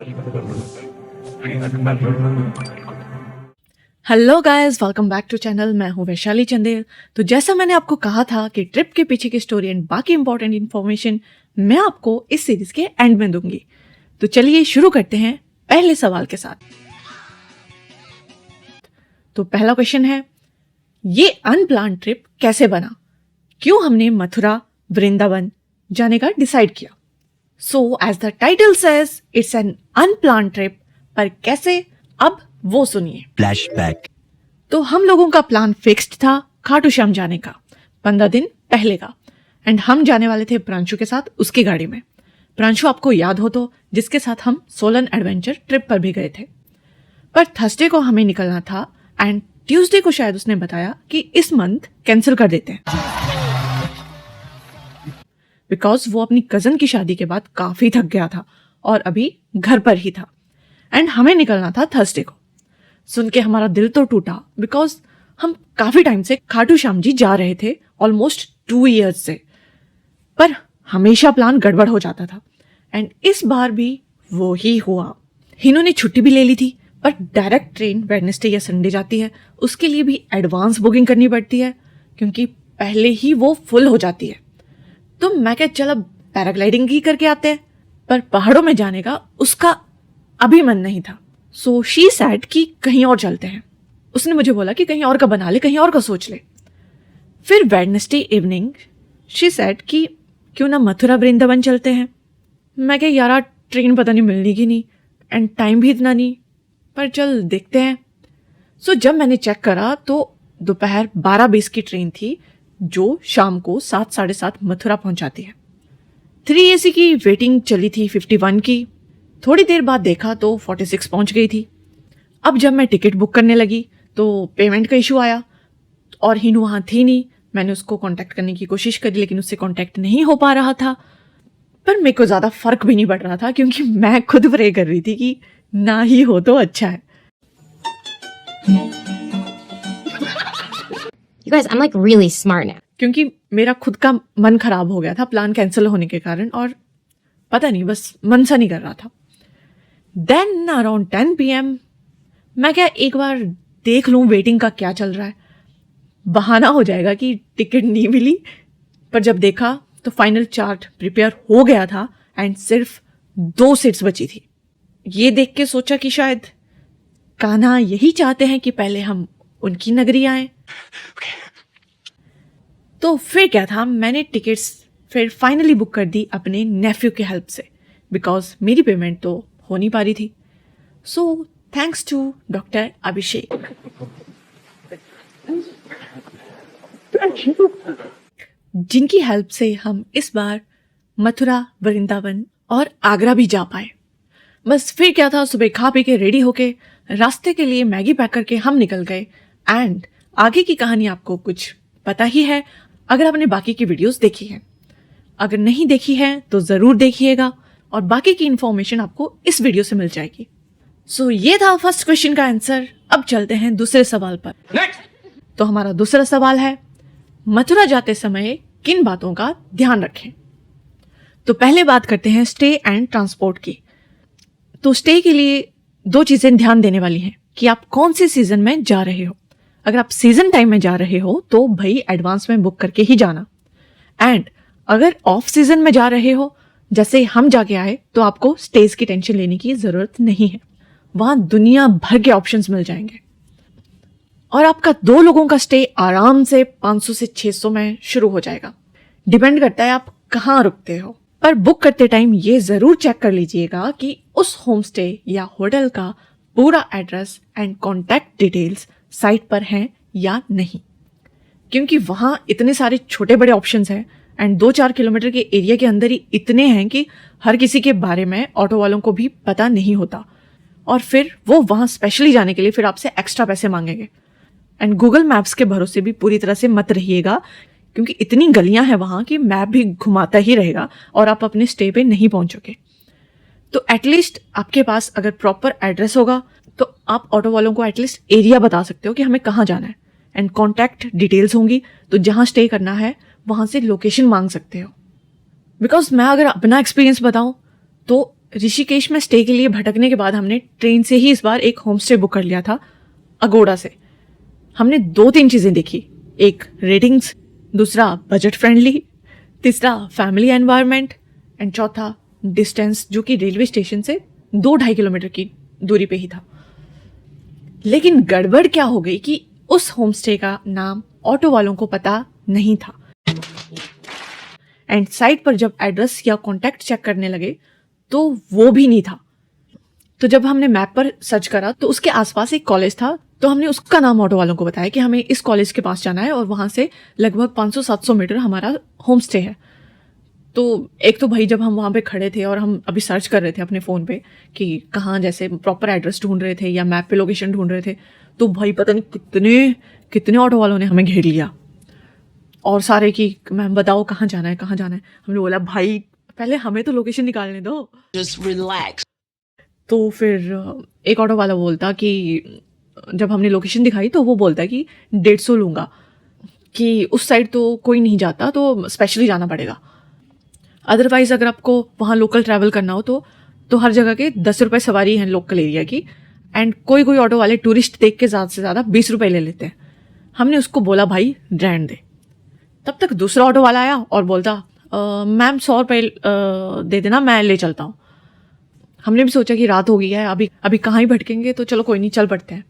Hello guys, welcome back to channel. मैं हूं वैशाली चंदेल। तो जैसा मैंने आपको कहा था कि ट्रिप के पीछे की स्टोरी एंड बाकी इंपॉर्टेंट इन्फॉर्मेशन मैं आपको इस सीरीज के एंड में दूंगी। तो चलिए शुरू करते हैं पहले सवाल के साथ। तो पहला क्वेश्चन है, ये अनप्लान ट्रिप कैसे बना? क्यों हमने मथुरा वृंदावन जाने का डिसाइड किया? So as the title says, it's an unplanned trip. पर कैसे, अब वो सुनिए। फ्लैशबैक। तो हम लोगों का प्लान फिक्स्ड था खाटू श्याम जाने का 15 दिन पहले का। एंड हम जाने वाले थे प्रांशु के साथ उसकी गाड़ी में। प्रांशु आपको याद हो तो, जिसके साथ हम सोलन एडवेंचर ट्रिप पर भी गए थे। पर थर्सडे को हमें निकलना था एंड ट्यूसडे को शायद उसने बताया कि इस मंथ कैंसिल कर देते हैं, बिकॉज वो अपनी कजन की शादी के बाद काफी थक गया था और अभी घर पर ही था। एंड हमें निकलना था थर्सडे को। सुन के हमारा दिल तो टूटा, बिकॉज हम काफी टाइम से खाटू श्याम जी जा रहे थे, ऑलमोस्ट 2 years से। पर हमेशा प्लान गड़बड़ हो जाता था एंड इस बार भी वो ही हुआ। हिनू ने छुट्टी भी ले ली थी, पर डायरेक्ट ट्रेन वेडनेसडे या संडे जाती है, उसके लिए भी एडवांस बुकिंग करनी पड़ती है क्योंकि पहले ही वो फुल हो जाती है। तो मैं क्या, चल अब पैराग्लाइडिंग ही करके आते हैं। पर पहाड़ों में जाने का उसका अभी मन नहीं था। सो शी सैड कि कहीं और चलते हैं। उसने मुझे बोला कि कहीं और का बना ले, कहीं और का सोच ले। फिर वेडनेसडे इवनिंग शी सैड कि क्यों ना मथुरा वृंदावन चलते हैं। मैं क्या यार, ट्रेन पता नहीं मिलनी की नहीं एंड टाइम भी इतना नहीं, पर चल देखते हैं। सो जब मैंने चेक करा तो दोपहर 12:20 की ट्रेन थी जो शाम को 7, 7:30 मथुरा पहुंचाती है। 3 AC की वेटिंग चली थी 51 की। थोड़ी देर बाद देखा तो 46 पहुंच गई थी। अब जब मैं टिकट बुक करने लगी तो पेमेंट का इशू आया और हिनू वहां थी नहीं। मैंने उसको कांटेक्ट करने की कोशिश करी लेकिन उससे कांटेक्ट नहीं हो पा रहा था। पर मेरे को ज्यादा फर्क भी नहीं पड़ रहा था क्योंकि मैं खुद प्रे कर रही थी कि ना ही हो तो अच्छा है। You guys, I'm like really smart now. क्योंकि मेरा खुद का मन खराब हो गया था प्लान कैंसिल होने के कारण, और पता नहीं, बस मन सा नहीं कर रहा था। देन अराउंड 10 PM मैं क्या एक बार देख लूं वेटिंग का क्या चल रहा है, बहाना हो जाएगा कि टिकट नहीं मिली। पर जब देखा तो फाइनल चार्ट प्रिपेयर हो गया था एंड सिर्फ 2 सीट्स बची थी। ये देख के सोचा कि शायद कान्हा यही चाहते हैं कि पहले हम उनकी नगरी आए। तो फिर क्या था, मैंने टिकट्स फिर फाइनली बुक कर दी अपने नेफ्यू की हेल्प से, बिकॉज मेरी पेमेंट तो हो नहीं पा रही थी। सो थैंक्स टू डॉक्टर अभिषेक। जिनकी हेल्प से हम इस बार मथुरा वृंदावन और आगरा भी जा पाए। बस फिर क्या था, सुबह खा पी के रेडी होके रास्ते के लिए मैगी पैक करके हम निकल गए। एंड आगे की कहानी आपको कुछ पता ही है अगर आपने बाकी की वीडियोस देखी है। अगर नहीं देखी है तो जरूर देखिएगा और बाकी की इंफॉर्मेशन आपको इस वीडियो से मिल जाएगी। सो ये था फर्स्ट क्वेश्चन का आंसर। अब चलते हैं दूसरे सवाल पर। तो हमारा दूसरा सवाल है, मथुरा जाते समय किन बातों का ध्यान रखें? तो पहले बात करते हैं स्टे एंड ट्रांसपोर्ट की। तो स्टे के लिए 2 चीजें ध्यान देने वाली हैं कि आप कौन से सीजन में जा रहे हो। अगर आप सीजन टाइम में जा रहे हो तो भाई एडवांस में बुक करके ही जाना। एंड अगर ऑफ सीजन में जा रहे हो, जैसे हम जाके आए, तो आपको स्टेज की टेंशन लेने की जरूरत नहीं है। वहां दुनिया भर के ऑप्शंस मिल जाएंगे और आपका 2 लोगों का स्टे आराम से 500 से 600 में शुरू हो जाएगा। डिपेंड करता है आप कहाँ रुकते हो। पर बुक करते टाइम ये जरूर चेक कर लीजिएगा कि उस होम स्टे या होटल का पूरा address and contact details site पर हैं या नहीं, क्योंकि वहां इतने सारे छोटे बड़े ऑप्शंस हैं एंड 2-4 किलोमीटर के एरिया के अंदर ही इतने हैं कि हर किसी के बारे में ऑटो वालों को भी पता नहीं होता। और फिर वो वहां स्पेशली जाने के लिए फिर आपसे एक्स्ट्रा पैसे मांगेंगे। एंड गूगल मैप्स के भरोसे भी पूरी तरह से मत रहिएगा, क्योंकि इतनी गलियां हैं वहां कि मैप भी घुमाता ही रहेगा और आप अपने स्टे पे नहीं पहुंचोगे। तो एटलीस्ट आपके पास अगर प्रॉपर एड्रेस होगा तो आप ऑटो वालों को एटलीस्ट एरिया बता सकते हो कि हमें कहाँ जाना है। एंड कॉन्टैक्ट डिटेल्स होंगी तो जहाँ स्टे करना है वहाँ से लोकेशन मांग सकते हो। बिकॉज मैं अगर अपना एक्सपीरियंस बताऊँ तो ऋषिकेश में स्टे के लिए भटकने के बाद हमने ट्रेन से ही इस बार एक होम स्टे बुक कर लिया था अगोड़ा से। हमने 2-3 चीज़ें देखी, एक रेटिंग्स, दूसरा बजट फ्रेंडली, तीसरा फैमिली एनवायरनमेंट एंड चौथा डिस्टेंस, जो कि रेलवे स्टेशन से 2-2.5 किलोमीटर की दूरी पे ही था। लेकिन गड़बड़ क्या हो गई कि उस होम स्टे का नाम ऑटो वालों को पता नहीं था एंड साइट पर जब एड्रेस या कॉन्टैक्ट चेक करने लगे तो वो भी नहीं था। तो जब हमने मैप पर सर्च करा तो उसके आसपास एक कॉलेज था, तो हमने उसका नाम ऑटो वालों को बताया कि हमें इस कॉलेज के पास जाना है और वहां से लगभग 500-700 मीटर हमारा होम स्टे है। तो एक तो भाई जब हम वहाँ पे खड़े थे और हम अभी सर्च कर रहे थे अपने फ़ोन पे कि कहाँ जैसे प्रॉपर एड्रेस ढूंढ रहे थे या मैप पे लोकेशन ढूंढ रहे थे, तो भाई पता नहीं कितने कितने ऑटो वालों ने हमें घेर लिया और सारे कि मैम बताओ कहाँ जाना है, कहाँ जाना है। हमने बोला भाई पहले हमें तो लोकेशन निकालने दो। Just relax. तो फिर एक ऑटो वाला बोलता कि जब हमने लोकेशन दिखाई तो वो बोलता कि 150 लूँगा, कि उस साइड तो कोई नहीं जाता तो स्पेशली जाना पड़ेगा। अदरवाइज़ अगर आपको वहाँ लोकल ट्रैवल करना हो तो हर जगह के 10 रुपये सवारी हैं लोकल एरिया की, एंड कोई कोई ऑटो वाले टूरिस्ट देख के ज़्यादा से ज़्यादा 20 रुपये ले लेते हैं। हमने उसको बोला भाई रहने दे। तब तक दूसरा ऑटो वाला आया और बोलता मैम 100 रुपये दे देना, मैं ले चलता हूँ। हमने भी सोचा कि रात हो गई है, अभी कहाँ ही भटकेंगे, तो चलो कोई नहीं चल पड़ते हैं।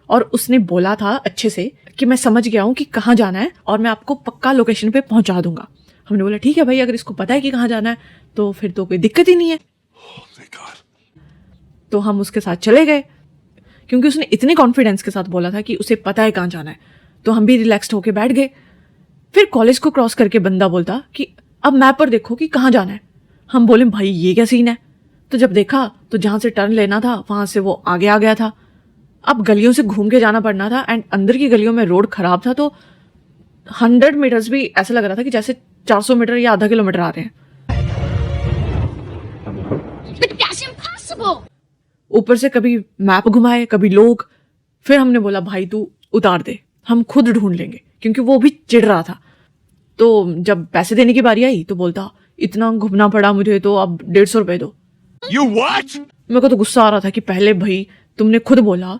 और उसने बोला था अच्छे से कि मैं समझ गया हूँ कि कहाँ जाना है और मैं आपको पक्का लोकेशन पे पहुँचा दूंगा। हमने बोला ठीक है भाई, अगर इसको पता है कि कहाँ जाना है तो फिर तो कोई दिक्कत ही नहीं है। तो हम उसके साथ चले गए क्योंकि उसने इतने कॉन्फिडेंस के साथ बोला था कि उसे पता है कहाँ जाना है, तो हम भी रिलैक्स्ड होके बैठ गए। फिर कॉलेज को क्रॉस करके बंदा बोलता कि अब मैप पर देखो कि कहाँ जाना है। हम बोले भाई ये क्या सीन है। तो जब देखा तो जहाँ से टर्न लेना था वहाँ से वो आगे आ गया था। अब गलियों से घूम के जाना पड़ना था एंड अंदर की गलियों में रोड खराब था, तो 100 मीटर्स भी ऐसा लग रहा था कि जैसे 400 मीटर या आधा किलोमीटर आ रहे हैं। But that's impossible! ऊपर से कभी मैप घुमाए कभी लोग। फिर हमने बोला भाई तू उतार दे, हम खुद ढूंढ लेंगे, क्योंकि वो भी चिढ़ रहा था। तो जब पैसे देने की बारी आई तो बोलता इतना घूमना पड़ा मुझे, तो अब 150 रुपये दो। You what? मेरे को तो गुस्सा आ रहा था कि पहले भाई तुमने खुद बोला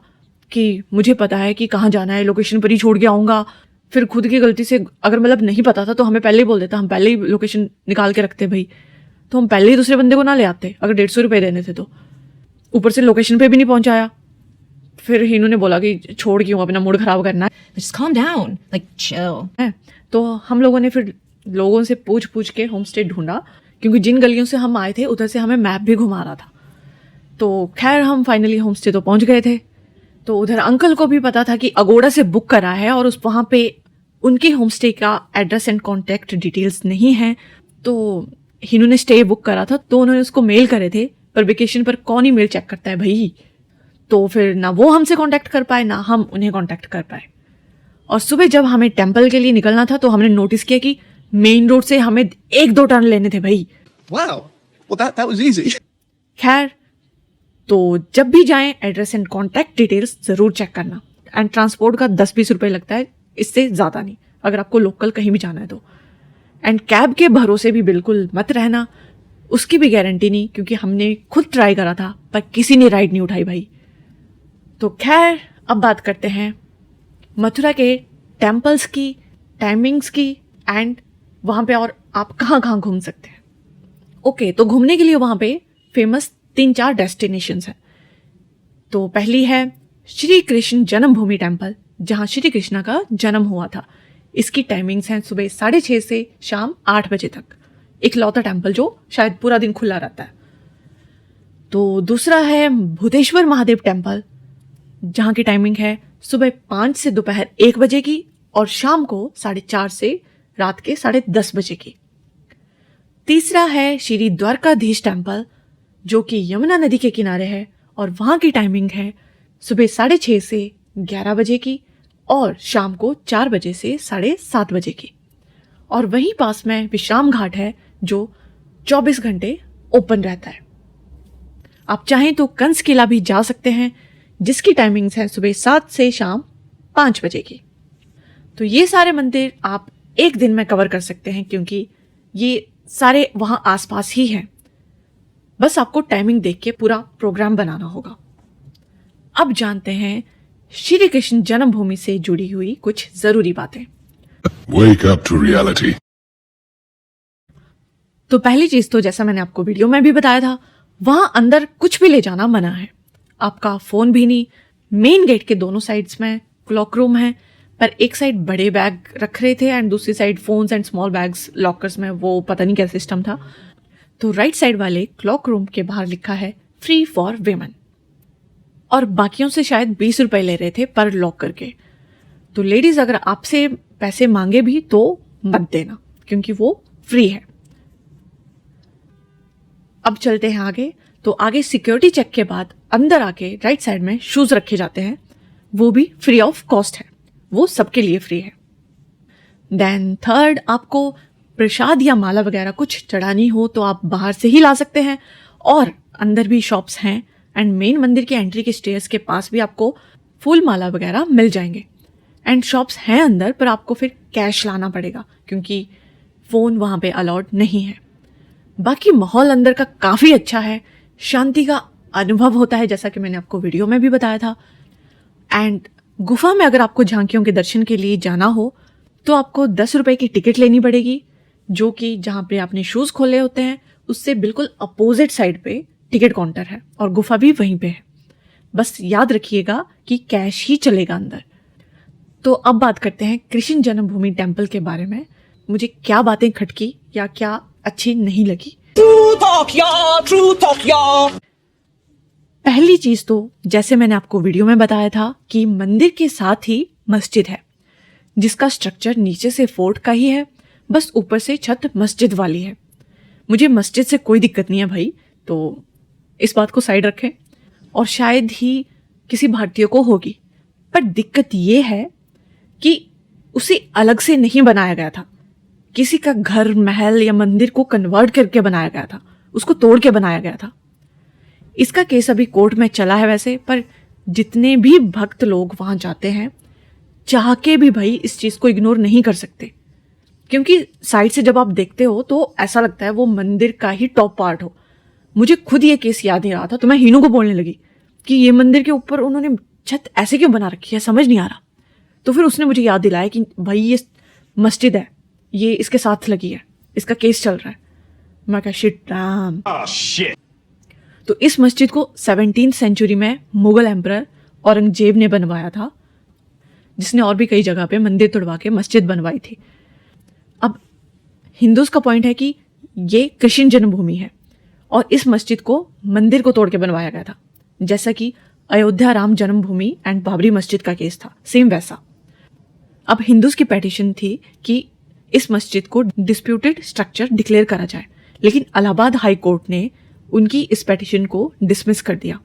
कि मुझे पता है कि कहाँ जाना है, लोकेशन पर ही छोड़ के आऊँगा। फिर खुद की गलती से अगर मतलब नहीं पता था तो हमें पहले ही बोल देता, हम पहले ही लोकेशन निकाल के रखते भाई, तो हम पहले ही दूसरे बंदे को ना ले आते अगर 150 रुपये देने थे तो। ऊपर से लोकेशन पे भी नहीं पहुंचाया। फिर हीनू ने बोला कि छोड़ क्यों अपना मूड खराब करना Just calm down. Like, chill. है। तो हम लोगों ने फिर लोगों से पूछ पूछ के होम स्टे ढूंढा, क्योंकि जिन गलियों से हम आए थे उधर से हमें मैप भी घुमा रहा था। तो खैर हम फाइनली होम स्टे तो पहुंच गए थे। तो उधर अंकल को भी पता था कि अगोड़ा से बुक करा है और उस वहाँ पे उनके होम स्टे का एड्रेस एंड कॉन्टैक्ट डिटेल्स नहीं है। तो हीनू ने स्टे बुक करा था तो उन्होंने उसको मेल करे थे, पर वेकेशन पर कौन ही मेल चेक करता है भाई। तो फिर ना वो हमसे कांटेक्ट कर पाए ना हम उन्हें कांटेक्ट कर पाए। और सुबह जब हमें टेंपल के लिए निकलना था तो हमने नोटिस किया कि मेन रोड से हमें 1-2 टर्न लेने थे भाई। Wow. Well, that was easy. खैर, तो जब भी जाएं एड्रेस एंड कॉन्टैक्ट डिटेल्स जरूर चेक करना। एंड ट्रांसपोर्ट का 10-20 रुपये लगता है, इससे ज़्यादा नहीं अगर आपको लोकल कहीं भी जाना है तो। एंड कैब के भरोसे भी बिल्कुल मत रहना, उसकी भी गारंटी नहीं, क्योंकि हमने खुद ट्राई करा था पर किसी ने राइड नहीं उठाई भाई। तो खैर अब बात करते हैं मथुरा के टेम्पल्स की, टाइमिंग्स की एंड वहाँ पे और आप कहाँ कहाँ घूम सकते हैं। ओके, तो घूमने के लिए वहाँ पे फेमस 3-4 डेस्टिनेशंस हैं। तो पहली है श्री कृष्ण जन्मभूमि टेम्पल, जहाँ श्री कृष्णा का जन्म हुआ था। इसकी टाइमिंग्स हैं सुबह 6:30 से शाम 8 बजे तक। इकलौता टेम्पल जो शायद पूरा दिन खुला रहता है। तो दूसरा है भूतेश्वर महादेव टेम्पल, जहाँ की टाइमिंग है सुबह 5 से दोपहर 1 बजे की और शाम को 4:30 से रात के 10:30 बजे की। तीसरा है श्री द्वारकाधीश टेम्पल, जो कि यमुना नदी के किनारे है और वहाँ की टाइमिंग है सुबह 6:30 से 11 बजे की और शाम को 4 बजे से 7:30 बजे की। और वहीं पास में विश्राम घाट है जो 24 घंटे ओपन रहता है। आप चाहें तो कंस किला भी जा सकते हैं, जिसकी टाइमिंग्स है सुबह 7 से शाम 5 बजे की। तो ये सारे मंदिर आप एक दिन में कवर कर सकते हैं, क्योंकि ये सारे वहाँ आसपास ही हैं। बस आपको टाइमिंग देख के पूरा प्रोग्राम बनाना होगा। अब जानते हैं श्री कृष्ण जन्मभूमि से जुड़ी हुई कुछ जरूरी बातें। Wake up to reality. तो पहली चीज तो जैसा मैंने आपको वीडियो में भी बताया था, वहां अंदर कुछ भी ले जाना मना है। आपका फोन भी नहीं। मेन गेट के दोनों साइड्स में क्लॉक रूम है, पर एक साइड बड़े बैग रख रहे थे एंड दूसरी side phones and small bags lockers में, वो पता नहीं क्या सिस्टम था। तो राइट साइड वाले क्लॉक रूम के बाहर लिखा है फ्री फॉर वेमेन, और बाकियों से शायद 20 रुपए ले रहे थे पर लॉकर के। तो लेडीज अगर आपसे पैसे मांगे भी तो मत देना, क्योंकि वो फ्री है। अब चलते हैं आगे। तो आगे सिक्योरिटी चेक के बाद अंदर आके राइट साइड में शूज रखे जाते हैं, वो भी फ्री ऑफ कॉस्ट है, वो सबके लिए फ्री है। देन थर्ड, आपको प्रसाद या माला वगैरह कुछ चढ़ानी हो तो आप बाहर से ही ला सकते हैं, और अंदर भी शॉप्स हैं एंड मेन मंदिर की एंट्री के स्टेयर्स के पास भी आपको फूल माला वगैरह मिल जाएंगे। एंड शॉप्स हैं अंदर, पर आपको फिर कैश लाना पड़ेगा क्योंकि फ़ोन वहाँ पे अलाउड नहीं है। बाकी माहौल अंदर का काफ़ी अच्छा है, शांति का अनुभव होता है जैसा कि मैंने आपको वीडियो में भी बताया था। एंड गुफा में अगर आपको झांकियों के दर्शन के लिए जाना हो तो आपको 10 रुपए की टिकट लेनी पड़ेगी, जो कि जहाँ पे आपने शूज़ खोले होते हैं उससे बिल्कुल अपोजिट साइड पे टिकट काउंटर है, और गुफा भी वहीं पे है। बस याद रखिएगा कि कैश ही चलेगा अंदर। तो अब बात करते हैं कृष्ण जन्मभूमि टेम्पल के बारे में। मुझे क्या बातें खटकी या क्या अच्छी नहीं लगी। पहली चीज तो जैसे मैंने आपको वीडियो में बताया था कि मंदिर के साथ ही मस्जिद है, जिसका स्ट्रक्चर नीचे से फोर्ट का ही है, बस ऊपर से छत मस्जिद वाली है। मुझे मस्जिद से कोई दिक्कत नहीं है भाई, तो इस बात को साइड रखें। और शायद ही किसी भारतीय को होगी, पर दिक्कत ये है कि उसे अलग से नहीं बनाया गया था, किसी का घर महल या मंदिर को कन्वर्ट करके बनाया गया था, उसको तोड़ के बनाया गया था। इसका केस अभी कोर्ट में चला है वैसे, पर जितने भी भक्त लोग वहां जाते हैं चाह के भी भाई इस चीज को इग्नोर नहीं कर सकते, क्योंकि साइड से जब आप देखते हो तो ऐसा लगता है वो मंदिर का ही टॉप पार्ट हो। मुझे खुद ये केस याद नहीं रहा था, तो मैं हीनू को बोलने लगी कि ये मंदिर के ऊपर उन्होंने छत ऐसे क्यों बना रखी है, समझ नहीं आ रहा। तो फिर उसने मुझे याद दिलाया कि भाई ये मस्जिद है, ये इसके साथ लगी है, इसका केस चल रहा है। मैं कहा शिट राम। तो इस मस्जिद को 17th सेंचुरी में मुगल एम्परर औरंगजेब ने बनवाया था, जिसने और भी कई जगह पे मंदिर तोड़वा के मस्जिद बनवाई थी। अब हिंदूज का पॉइंट है कि ये कृष्ण जन्मभूमि है और इस मस्जिद को मंदिर को तोड़ के बनवाया गया था, जैसा कि अयोध्या राम जन्मभूमि एंड बाबरी मस्जिद का केस था, सेम वैसा। अब हिंदूज की पेटिशन थी कि इस मस्जिद को डिस्प्यूटेड स्ट्रक्चर डिक्लेयर करा जाए, लेकिन इलाहाबाद हाई कोर्ट ने उनकी इस पेटिशन को डिसमिस कर दिया।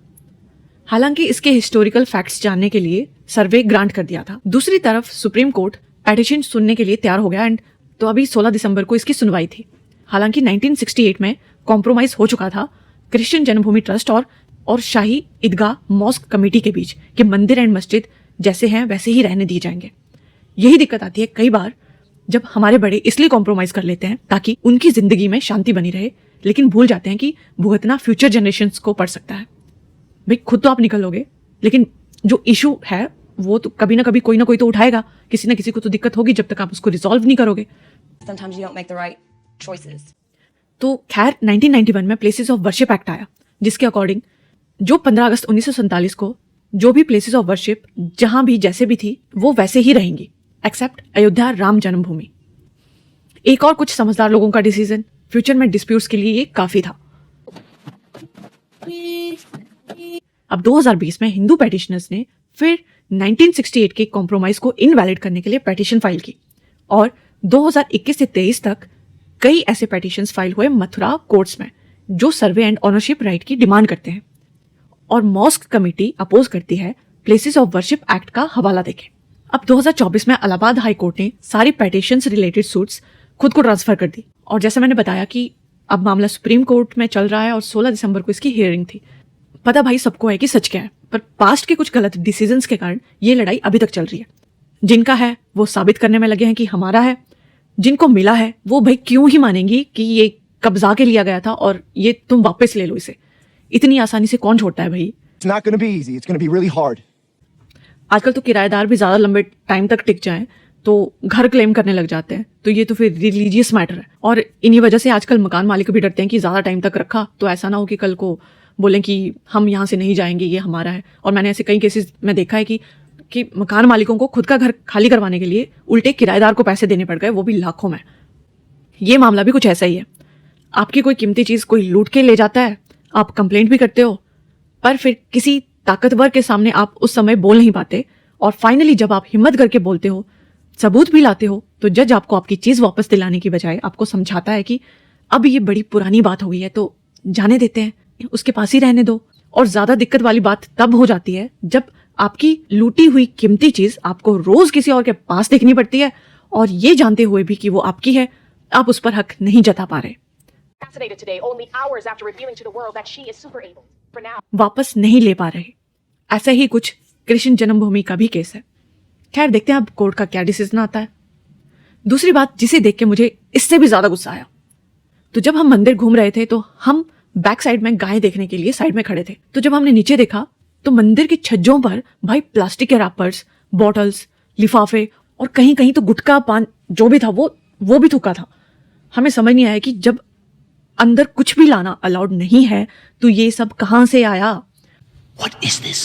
हालांकि इसके हिस्टोरिकल फैक्ट्स जानने के लिए सर्वे ग्रांट कर दिया था। दूसरी तरफ सुप्रीम कोर्ट पेटिशन सुनने के लिए तैयार हो गया, एंड तो अभी 16 दिसंबर को इसकी सुनवाई थी। हालांकि 1968 में कॉम्प्रोमाइज हो चुका था कृष्ण जन्मभूमि ट्रस्ट और शाही ईदगाह मॉस्क कमेटी के बीच कि मंदिर एंड मस्जिद जैसे हैं वैसे ही रहने दिए जाएंगे। यही दिक्कत आती है कई बार जब हमारे बड़े इसलिए कॉम्प्रोमाइज कर लेते हैं ताकि उनकी जिंदगी में शांति बनी रहे, लेकिन भूल जाते हैं कि भुगतना फ्यूचर जनरेशंस को पड़ सकता है। भाई खुद तो आप निकल लोगे, लेकिन जो इशू है वो तो कभी ना कभी कोई ना कोई तो उठाएगा, किसी ना किसी को तो दिक्कत होगी जब तक आप उसको रिजॉल्व नहीं करोगे। Sometimes you don't make the right choices. तो खैर 1991 में प्लेसेस ऑफ वर्शिप एक्ट आया, जिसके अकॉर्डिंग जो 15 अगस्त 1947 को जो भी प्लेसेस ऑफ वर्शिप जहां भी जैसे भी थी वो वैसे ही रहेंगी, एक्सेप्ट अयोध्या राम जन्मभूमि। एक और कुछ समझदार लोगों का डिसीजन, फ्यूचर में डिस्प्यूट्स के लिए ये काफी था। अब 2020 में हिंदू पेटिशनर्स ने फिर 1968 के कॉम्प्रोमाइज को इनवैलिड करने के लिए पेटिशन फाइल की, और 2021 से 23 तक कई ऐसे पेटिशंस फाइल हुए मथुरा कोर्ट्स में जो सर्वे एंड ऑनरशिप राइट की डिमांड करते हैं, और मॉस्क कमेटी अपोज करती है प्लेसेस ऑफ वर्शिप एक्ट का हवाला देके। अब 2024 में इलाहाबाद हाई कोर्ट ने सारी पेटिशंस रिलेटेड सूट्स खुद को ट्रांसफर कर दी, और जैसा मैंने बताया कि अब मामला सुप्रीम कोर्ट में चल रहा है और 16 दिसंबर को इसकी हियरिंग थी। पता भाई सबको है कि सच क्या है, पर पास्ट के कुछ गलत डिसीजंस के कारण ये लड़ाई अभी तक चल रही है। जिनका है वो साबित करने में लगे हैं कि हमारा है, जिनको मिला है वो भाई क्यों ही मानेंगी कि ये कब्जा के लिया गया था और ये तुम वापस ले लो इसे। इतनी आसानी से कौन छोड़ता है भाई। It's not going to be easy. It's going to be really hard. आजकल तो किराएदार भी ज्यादा लंबे टाइम तक टिक जाएं तो घर क्लेम करने लग जाते हैं, तो ये तो फिर रिलीजियस मैटर है। और इन्हीं वजह से आजकल मकान मालिक भी डरते हैं कि ज्यादा टाइम तक रखा तो ऐसा ना हो कि कल को बोलें कि हम यहाँ से नहीं जाएंगे, ये हमारा है। और मैंने ऐसे कई केसेस में देखा है कि मकान मालिकों को खुद का घर खाली करवाने के लिए उल्टे किराएदार को पैसे देने पड़ गए, वो भी लाखों में। ये मामला भी कुछ ऐसा ही है। आपकी कोई कीमती चीज कोई लूट के ले जाता है, आप कंप्लेंट भी करते हो, पर फिर किसी ताकतवर के सामने आप उस समय बोल नहीं पाते, और फाइनली जब आप हिम्मत करके बोलते हो, सबूत भी लाते हो, तो जज आपको आपकी चीज वापस दिलाने की बजाय आपको समझाता है कि अब ये बड़ी पुरानी बात हो गई है तो जाने देते हैं, उसके पास ही रहने दो। और ज्यादा दिक्कत वाली बात तब हो जाती है जब आपकी लूटी हुई कीमती चीज आपको रोज किसी और के पास देखनी पड़ती है, और ये जानते हुए भी कि वो आपकी है, आप उस पर हक नहीं जता पा रहे, Assassinated today, only hours after revealing to the world that she is super able. For now. वापस नहीं ले पा रहे। ऐसा ही कुछ कृष्ण जन्मभूमि का भी केस है। खैर देखते हैं अब कोर्ट का क्या डिसीजन आता है। दूसरी बात जिसे देख के मुझे इससे भी ज्यादा गुस्सा आया, तो जब हम मंदिर घूम रहे थे तो हम बैक साइड में गाय देखने के लिए साइड में खड़े थे, तो जब हमने नीचे देखा तो मंदिर के छज्जों पर भाई प्लास्टिक के रैपर्स, बॉटल्स, लिफाफे और कहीं कहीं तो गुटखा पान जो भी था वो भी थूका था। हमें समझ नहीं आया कि जब अंदर कुछ भी लाना अलाउड नहीं है तो ये सब कहां से आया। What is this?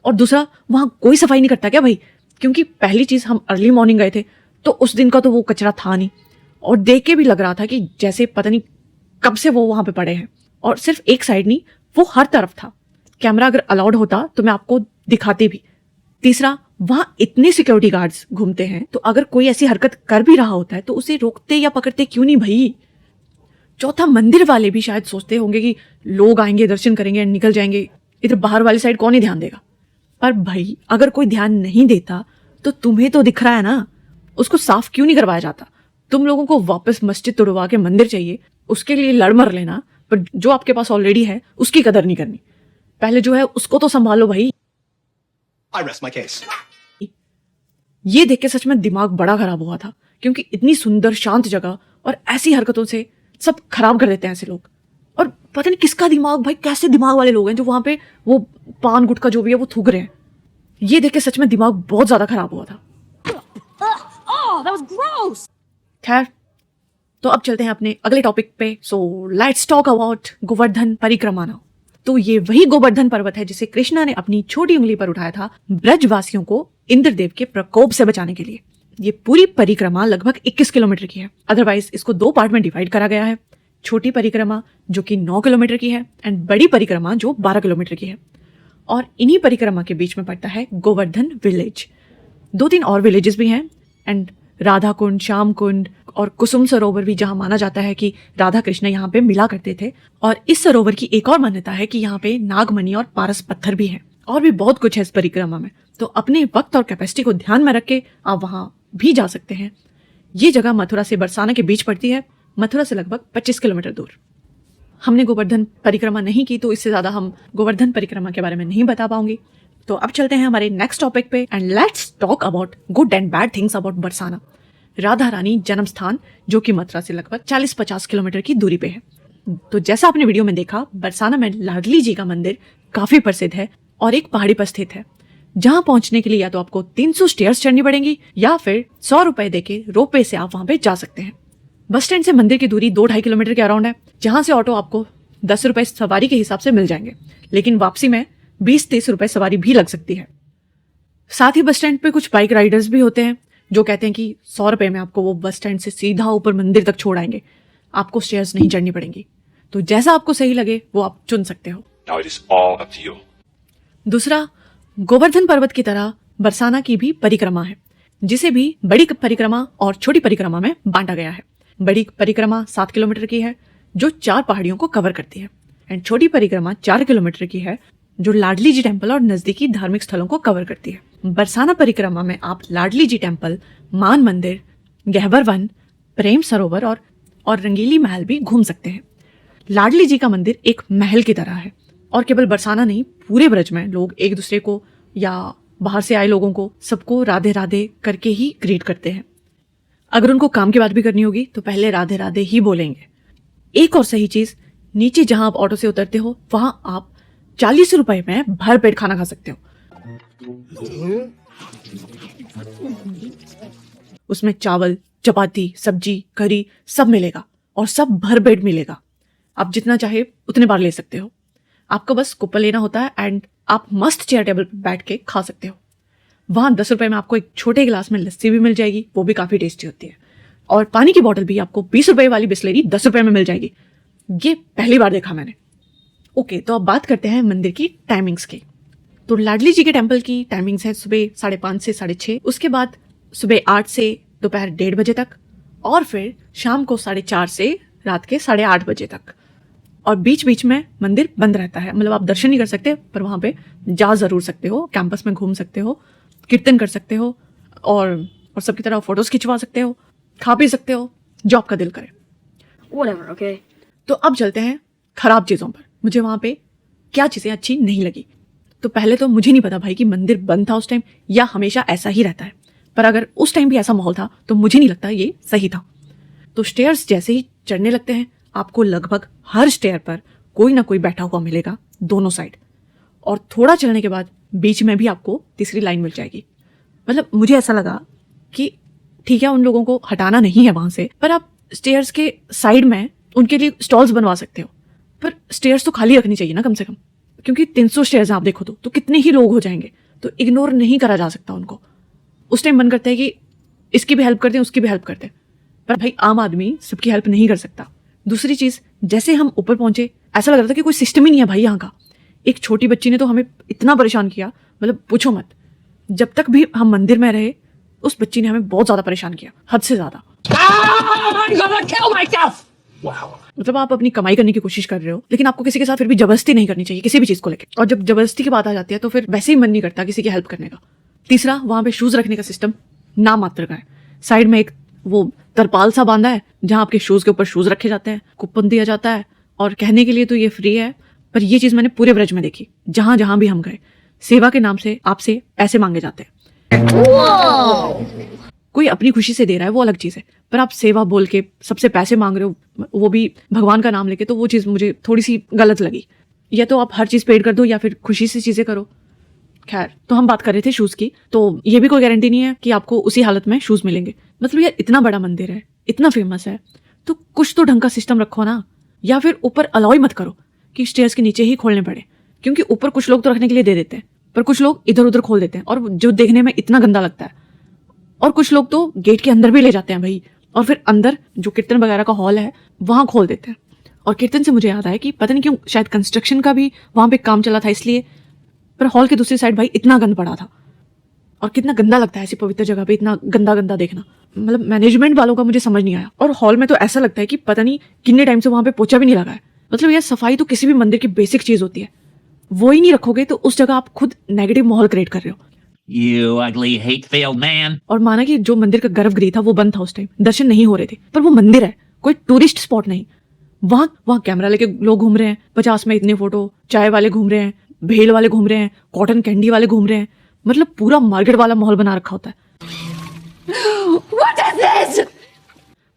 और दूसरा, वहां कोई सफाई नहीं करता क्या भाई? क्योंकि पहली चीज हम अर्ली मॉर्निंग गए थे तो उस दिन का तो वो कचरा था नहीं, और देख के भी लग रहा था कि जैसे पता नहीं कब से वो वहां पे पड़े हैं। और सिर्फ एक साइड नहीं, वो हर तरफ था। कैमरा अगर अलाउड होता तो मैं आपको दिखाती भी। तीसरा, वहां इतने सिक्योरिटी गार्ड्स घूमते हैं, तो अगर कोई ऐसी हरकत कर भी रहा होता है तो उसे रोकते या पकड़ते क्यों नहीं भाई? चौथा, मंदिर वाले भी शायद सोचते होंगे कि लोग आएंगे, दर्शन करेंगे और निकल जाएंगे, इधर बाहर वाली साइड कौन ही ध्यान देगा। पर भाई अगर कोई ध्यान नहीं देता तो तुम्हें तो दिख रहा है ना, उसको साफ क्यों नहीं करवाया जाता? तुम लोगों को वापस मस्जिद तोड़वा के मंदिर चाहिए, उसके लिए लड़ मर लेना, पर जो आपके पास ऑलरेडी है उसकी कदर नहीं करनी। पहले जो है उसको तो संभालो भाई। I rest my case. ये देख के सच में दिमाग बड़ा खराब हुआ था, क्योंकि इतनी सुंदर शांत जगह और ऐसी हरकतों से सब खराब कर देते हैं ऐसे लोग। और पता नहीं किसका दिमाग भाई, कैसे दिमाग वाले लोग हैं जो वहां पे वो पान गुटखा जो भी है वो थूक रहे हैं। ये देख के सच में दिमाग बहुत ज्यादा खराब हुआ था। Oh, that was gross. खैर, तो अब चलते हैं अपने अगले टॉपिक पे। So let's talk about Govardhan परिक्रमा नाउ। तो ये वही गोवर्धन पर्वत है जिसे कृष्णा ने अपनी छोटी उंगली पर उठाया था ब्रजवासियों को इंद्रदेव के प्रकोप से बचाने के लिए। ये पूरी परिक्रमा लगभग 21 किलोमीटर की है। अदरवाइज इसको 2 पार्ट में डिवाइड करा गया है। छोटी परिक्रमा जो कि 9 किलोमीटर की है एंड बड़ी परिक्रमा जो 12 किलोमीटर की है। और इन्हीं परिक्रमा के बीच में पड़ता है गोवर्धन विलेज। 2-3 और विलेजेस भी हैं, एंड राधा कुंड, श्याम कुंड और कुसुम सरोवर भी, जहां माना जाता है कि राधा कृष्ण यहाँ पे मिला करते थे। और इस सरोवर की एक और मान्यता है कि यहाँ पे नागमणि और पारस पत्थर भी हैं, और भी बहुत कुछ है इस परिक्रमा में। तो अपने वक्त और कैपेसिटी को ध्यान में रख के आप वहां भी जा सकते हैं। ये जगह मथुरा से बरसाना के बीच पड़ती है, मथुरा से लगभग 25 किलोमीटर दूर। हमने गोवर्धन परिक्रमा नहीं की तो इससे ज्यादा हम गोवर्धन परिक्रमा के बारे में नहीं बता पाऊंगी। तो अब चलते हैं हमारे नेक्स्ट टॉपिक पे, and let's talk about good and bad things about Barsana, Radha Rani जन्म स्थान, जो कि मथुरा से लगभग 40-50 किलोमीटर की दूरी पे है। तो जैसा आपने वीडियो में देखा, बरसाना में लाडली जी का मंदिर काफी प्रसिद्ध है और एक पहाड़ी पर स्थित है, जहां पहुंचने के लिए या तो आपको 300 स्टेयर्स चढ़नी पड़ेंगी या फिर 100 रुपए देके रोपवे से आप वहां पे जा सकते हैं। बस स्टैंड से मंदिर की दूरी 2-2.5 किलोमीटर के अराउंड है, जहां से ऑटो आपको 10 रुपए सवारी के हिसाब से मिल जाएंगे, लेकिन वापसी में 20-30 रुपए सवारी भी लग सकती है। साथ ही बस स्टैंड पे कुछ बाइक राइडर्स भी होते हैं जो कहते हैं कि 100 रुपए में आपको वो बस स्टैंड से सीधा ऊपर मंदिर तक छोड़ आएंगे, आपको स्टेयर्स नहीं चढ़नी पड़ेंगी। तो जैसा आपको सही लगे वो आप चुन सकते हो। Now it is all up to you. दूसरा, गोवर्धन पर्वत की तरह बरसाना की भी परिक्रमा है, जिसे भी बड़ी परिक्रमा और छोटी परिक्रमा में बांटा गया है। बड़ी परिक्रमा 7 किलोमीटर की है, जो 4 पहाड़ियों को कवर करती है, एंड छोटी परिक्रमा 4 किलोमीटर की है, जो लाडली जी टेम्पल और नजदीकी धार्मिक स्थलों को कवर करती है। बरसाना परिक्रमा में आप लाडली जी टेम्पल, मान मंदिर, गहवर वन, प्रेम सरोवर और रंगीली महल भी घूम सकते हैं। लाडली जी का मंदिर एक महल की तरह है, और केवल बरसाना नहीं, पूरे ब्रज में लोग एक दूसरे को या बाहर से आए लोगों को सबको राधे राधे करके ही ग्रीट करते हैं। अगर उनको काम की बात भी करनी होगी तो पहले राधे राधे ही बोलेंगे। एक और सही चीज, नीचे जहां आप ऑटो से उतरते हो वहां आप 40 रुपए में भर पेट खाना खा सकते हो। उसमें चावल, चपाती, सब्जी, करी सब मिलेगा और सब भर पेट मिलेगा। आप जितना चाहे उतने बार ले सकते हो। आपको बस कूपन लेना होता है एंड आप मस्त चेयर टेबल पर बैठ के खा सकते हो। वहां 10 रुपए में आपको एक छोटे गिलास में लस्सी भी मिल जाएगी, वो भी काफी टेस्टी होती है। और पानी की बोतल भी आपको 20 रुपए वाली बिस्लेरी 10 रुपए में मिल जाएगी। ये पहली बार देखा मैंने। ओके, तो अब बात करते हैं मंदिर की टाइमिंग्स की। तो लाडली जी के टेम्पल की टाइमिंग्स है सुबह 5:30 से 6:30, उसके बाद सुबह 8 से दोपहर 1:30 बजे तक, और फिर शाम को 4:30 से रात के 8:30 बजे तक। और बीच बीच में मंदिर बंद रहता है, मतलब आप दर्शन नहीं कर सकते, पर वहां पे जा जरूर सकते हो, कैंपस में घूम सकते हो, कीर्तन कर सकते हो, और सबकी तरह फोटोज खिंचवा सकते हो, खा पी सकते हो, जो आपका दिल करे। Whatever, okay? तो अब चलते हैं खराब चीज़ों पर। मुझे वहाँ पे क्या चीज़ें अच्छी नहीं लगी। तो पहले तो मुझे नहीं पता भाई कि मंदिर बंद था उस टाइम या हमेशा ऐसा ही रहता है, पर अगर उस टाइम भी ऐसा माहौल था तो मुझे नहीं लगता ये सही था। तो स्टेयर्स जैसे ही चढ़ने लगते हैं, आपको लगभग हर स्टेयर पर कोई ना कोई बैठा हुआ मिलेगा दोनों साइड, और थोड़ा चलने के बाद बीच में भी आपको तीसरी लाइन मिल जाएगी। मतलब मुझे ऐसा लगा कि ठीक है, उन लोगों को हटाना नहीं है वहां से, पर आप स्टेयर्स के साइड में उनके लिए स्टॉल्स बनवा सकते हो, पर स्टेयर्स तो खाली रखनी चाहिए ना कम से कम, क्योंकि 300 स्टेयर्स आप देखो तो कितने ही लोग हो जाएंगे, तो इग्नोर नहीं करा जा सकता उनको। उस टाइम मन करता है कि इसकी भी हेल्प करते हैं, उसकी भी हेल्प करते हैं, पर भाई आम आदमी सबकी हेल्प नहीं कर सकता। दूसरी चीज, जैसे हम ऊपर पहुंचे ऐसा लग रहा था कि कोई सिस्टम ही नहीं है भाई यहाँ का। एक छोटी बच्ची ने तो हमें इतना परेशान किया, मतलब पूछो मत। जब तक भी हम मंदिर में रहे उस बच्ची ने हमें बहुत ज्यादा परेशान किया, हद से ज्यादा। I'm gonna kill myself! मतलब आप अपनी कमाई करने की कोशिश कर रहे हो, लेकिन आपको किसी के साथ फिर भी जबरदस्ती नहीं करनी चाहिए किसी भी चीज को लेकर, और जब जबरदस्ती की बात आ जाती है तो फिर वैसे ही मन नहीं करता किसी की हेल्प करने का। तीसरा, वहां पे शूज रखने का सिस्टम नाम मात्र का है। साइड में एक वो तरपाल सा बांधा है जहां आपके शूज के ऊपर शूज रखे जाते हैं, कूपन दिया जाता है, और कहने के लिए तो ये फ्री है, पर ये चीज मैंने पूरे ब्रज में देखी। जहां जहां भी हम गए, सेवा के नाम से आपसे पैसे मांगे जाते हैं। कोई अपनी खुशी से दे रहा है वो अलग चीज है, पर आप सेवा बोल के सबसे पैसे मांग रहे हो, वो भी भगवान का नाम लेके, तो वो चीज मुझे थोड़ी सी गलत लगी। या तो आप हर चीज पेड कर दो या फिर खुशी से चीजें करो। खैर, तो हम बात कर रहे थे शूज की, तो ये भी कोई गारंटी नहीं है कि आपको उसी हालत में शूज मिलेंगे। मतलब यार, इतना बड़ा मंदिर है, इतना फेमस है, तो कुछ तो ढंग का सिस्टम रखो ना, या फिर ऊपर अलाउ ही मत करो कि स्टेयर्स के नीचे ही खोलने पड़े, क्योंकि ऊपर कुछ लोग तो रखने के लिए दे देते हैं, पर कुछ लोग इधर उधर खोल देते हैं, और जो देखने में इतना गंदा लगता है। और कुछ लोग तो गेट के अंदर भी ले जाते हैं भाई, और फिर अंदर जो कीर्तन वगैरह का हॉल है वहां खोल देते हैं। और कीर्तन से मुझे याद आया कि पता नहीं क्यों, शायद कंस्ट्रक्शन का भी वहां पे काम चला था इसलिए, पर हॉल की दूसरी साइड भाई इतना गंद पड़ा था, और कितना गंदा लगता है ऐसी पवित्र जगह पे इतना गंदा गंदा देखना। मतलब मैनेजमेंट वालों का मुझे समझ नहीं आया। और हॉल में तो ऐसा लगता है कि पता नहीं कितने टाइम से वहां पे पोछा भी नहीं लगा है। मतलब यार, सफाई तो किसी भी मंदिर की बेसिक चीज होती है, वो ही नहीं रखोगे तो उस जगह आप खुद नेगेटिव माहौल क्रिएट कर रहे हो। You ugly, hate-filled man. और माना कि जो मंदिर का गर्भगृह था वो बंद था उस टाइम, दर्शन नहीं हो रहे थे, पर वो मंदिर है, कोई टूरिस्ट स्पॉट नहीं। वहां कैमरा लेके लोग घूम रहे हैं, 50 में इतने फोटो, चाय वाले घूम रहे हैं, भेल वाले घूम रहे हैं, कॉटन कैंडी वाले घूम रहे हैं, मतलब पूरा मार्केट वाला माहौल बना रखा होता है। What is this?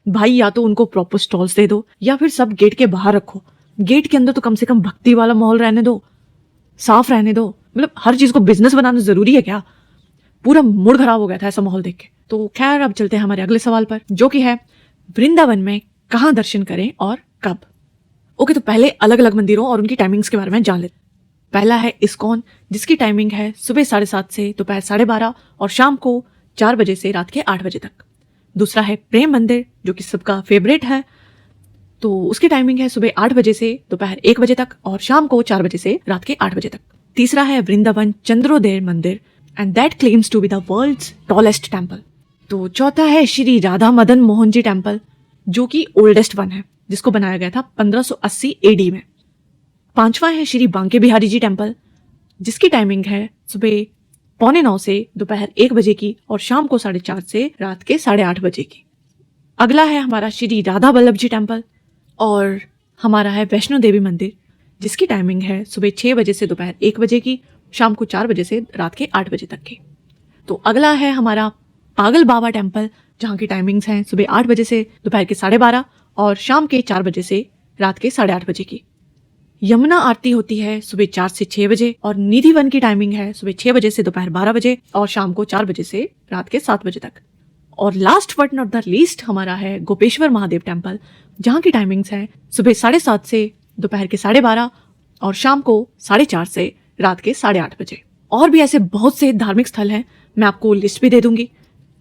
भाई, या तो उनको प्रॉपर स्टॉल्स दे दो या फिर सब गेट के बाहर रखो। गेट के अंदर तो कम से कम भक्ति वाला माहौल रहने दो, साफ रहने दो। मतलब हर चीज को बिजनेस बनाना जरूरी है क्या? पूरा मूड खराब हो गया था ऐसा माहौल देख के। तो खैर, अब चलते हैं हमारे अगले सवाल पर, जो कि है वृंदावन में कहाँ दर्शन करें और कब। ओके, तो पहले अलग अलग मंदिरों और उनकी टाइमिंग्स के बारे में जान लेते। पहला है इस्कॉन, जिसकी टाइमिंग है सुबह 7:30 से दोपहर 12:30 और शाम को 4 बजे से रात के 8 बजे तक। दूसरा है प्रेम मंदिर, जो कि सबका फेवरेट है, तो उसकी टाइमिंग है सुबह 8 बजे से दोपहर 1 बजे तक और शाम को 4 बजे से रात के 8 बजे तक। तीसरा है Vrindavan Chandrodaya Mandir, and that claims to be the world's tallest temple. तो चौथा है श्री राधा मदन मोहन जी टेम्पल, जो कि ओल्डेस्ट वन है, जिसको बनाया गया था 1580 AD में। पांचवा है श्री बांके बिहारी जी टेम्पल, जिसकी टाइमिंग है सुबह 8:45 से दोपहर 1 बजे की और शाम को 4:30 से रात के 8:30 बजे की। अगला है हमारा श्री राधा वल्लभ जी टेम्पल, और हमारा है वैष्णो देवी मंदिर, जिसकी टाइमिंग है सुबह 6 बजे से दोपहर 1 बजे की, शाम को 4 बजे से रात के 8 बजे तक की। तो अगला है हमारा पागल बाबा टेम्पल, जहाँ की टाइमिंग्स हैं सुबह 8 बजे से दोपहर के 12:30 और शाम के 4 बजे से रात के 8:30 बजे की। यमुना आरती होती है सुबह 4 से 6 बजे और निधि वन की टाइमिंग है सुबह 6 बजे से दोपहर 12 बजे और शाम को 4 बजे से रात के 7 बजे तक। और last but not the least हमारा है गोपेश्वर महादेव टेम्पल, जहाँ की टाइमिंग्स है सुबह 7:30 से दोपहर के 12:30 और शाम को 4:30 से रात के 8:30 बजे। और भी ऐसे बहुत से धार्मिक स्थल हैं, मैं आपको लिस्ट भी दे दूंगी।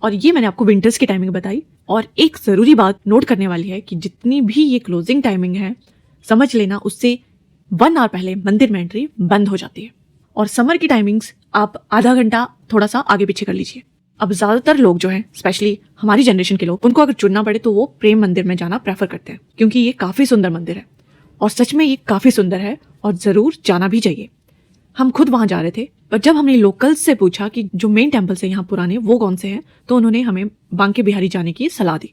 और ये मैंने आपको विंटर्स की टाइमिंग बताई। और एक ज़रूरी बात नोट करने वाली है कि जितनी भी ये क्लोजिंग टाइमिंग है, समझ लेना उससे 1 आवर पहले मंदिर में एंट्री बंद हो जाती है। और समर की टाइमिंग्स आप आधा घंटा थोड़ा सा आगे पीछे कर लीजिए। अब ज़्यादातर लोग जो हैं, स्पेशली हमारी जनरेशन के लोग, उनको अगर चुनना पड़े तो वो प्रेम मंदिर में जाना प्रेफर करते हैं, क्योंकि ये काफ़ी सुंदर मंदिर है। और सच में ये काफ़ी सुंदर है और ज़रूर जाना भी चाहिए। हम खुद वहाँ जा रहे थे, पर जब हमने लोकल्स से पूछा कि जो मेन टेम्पल्स हैं यहाँ पुराने वो कौन से हैं, तो उन्होंने हमें बांके बिहारी जाने की सलाह दी।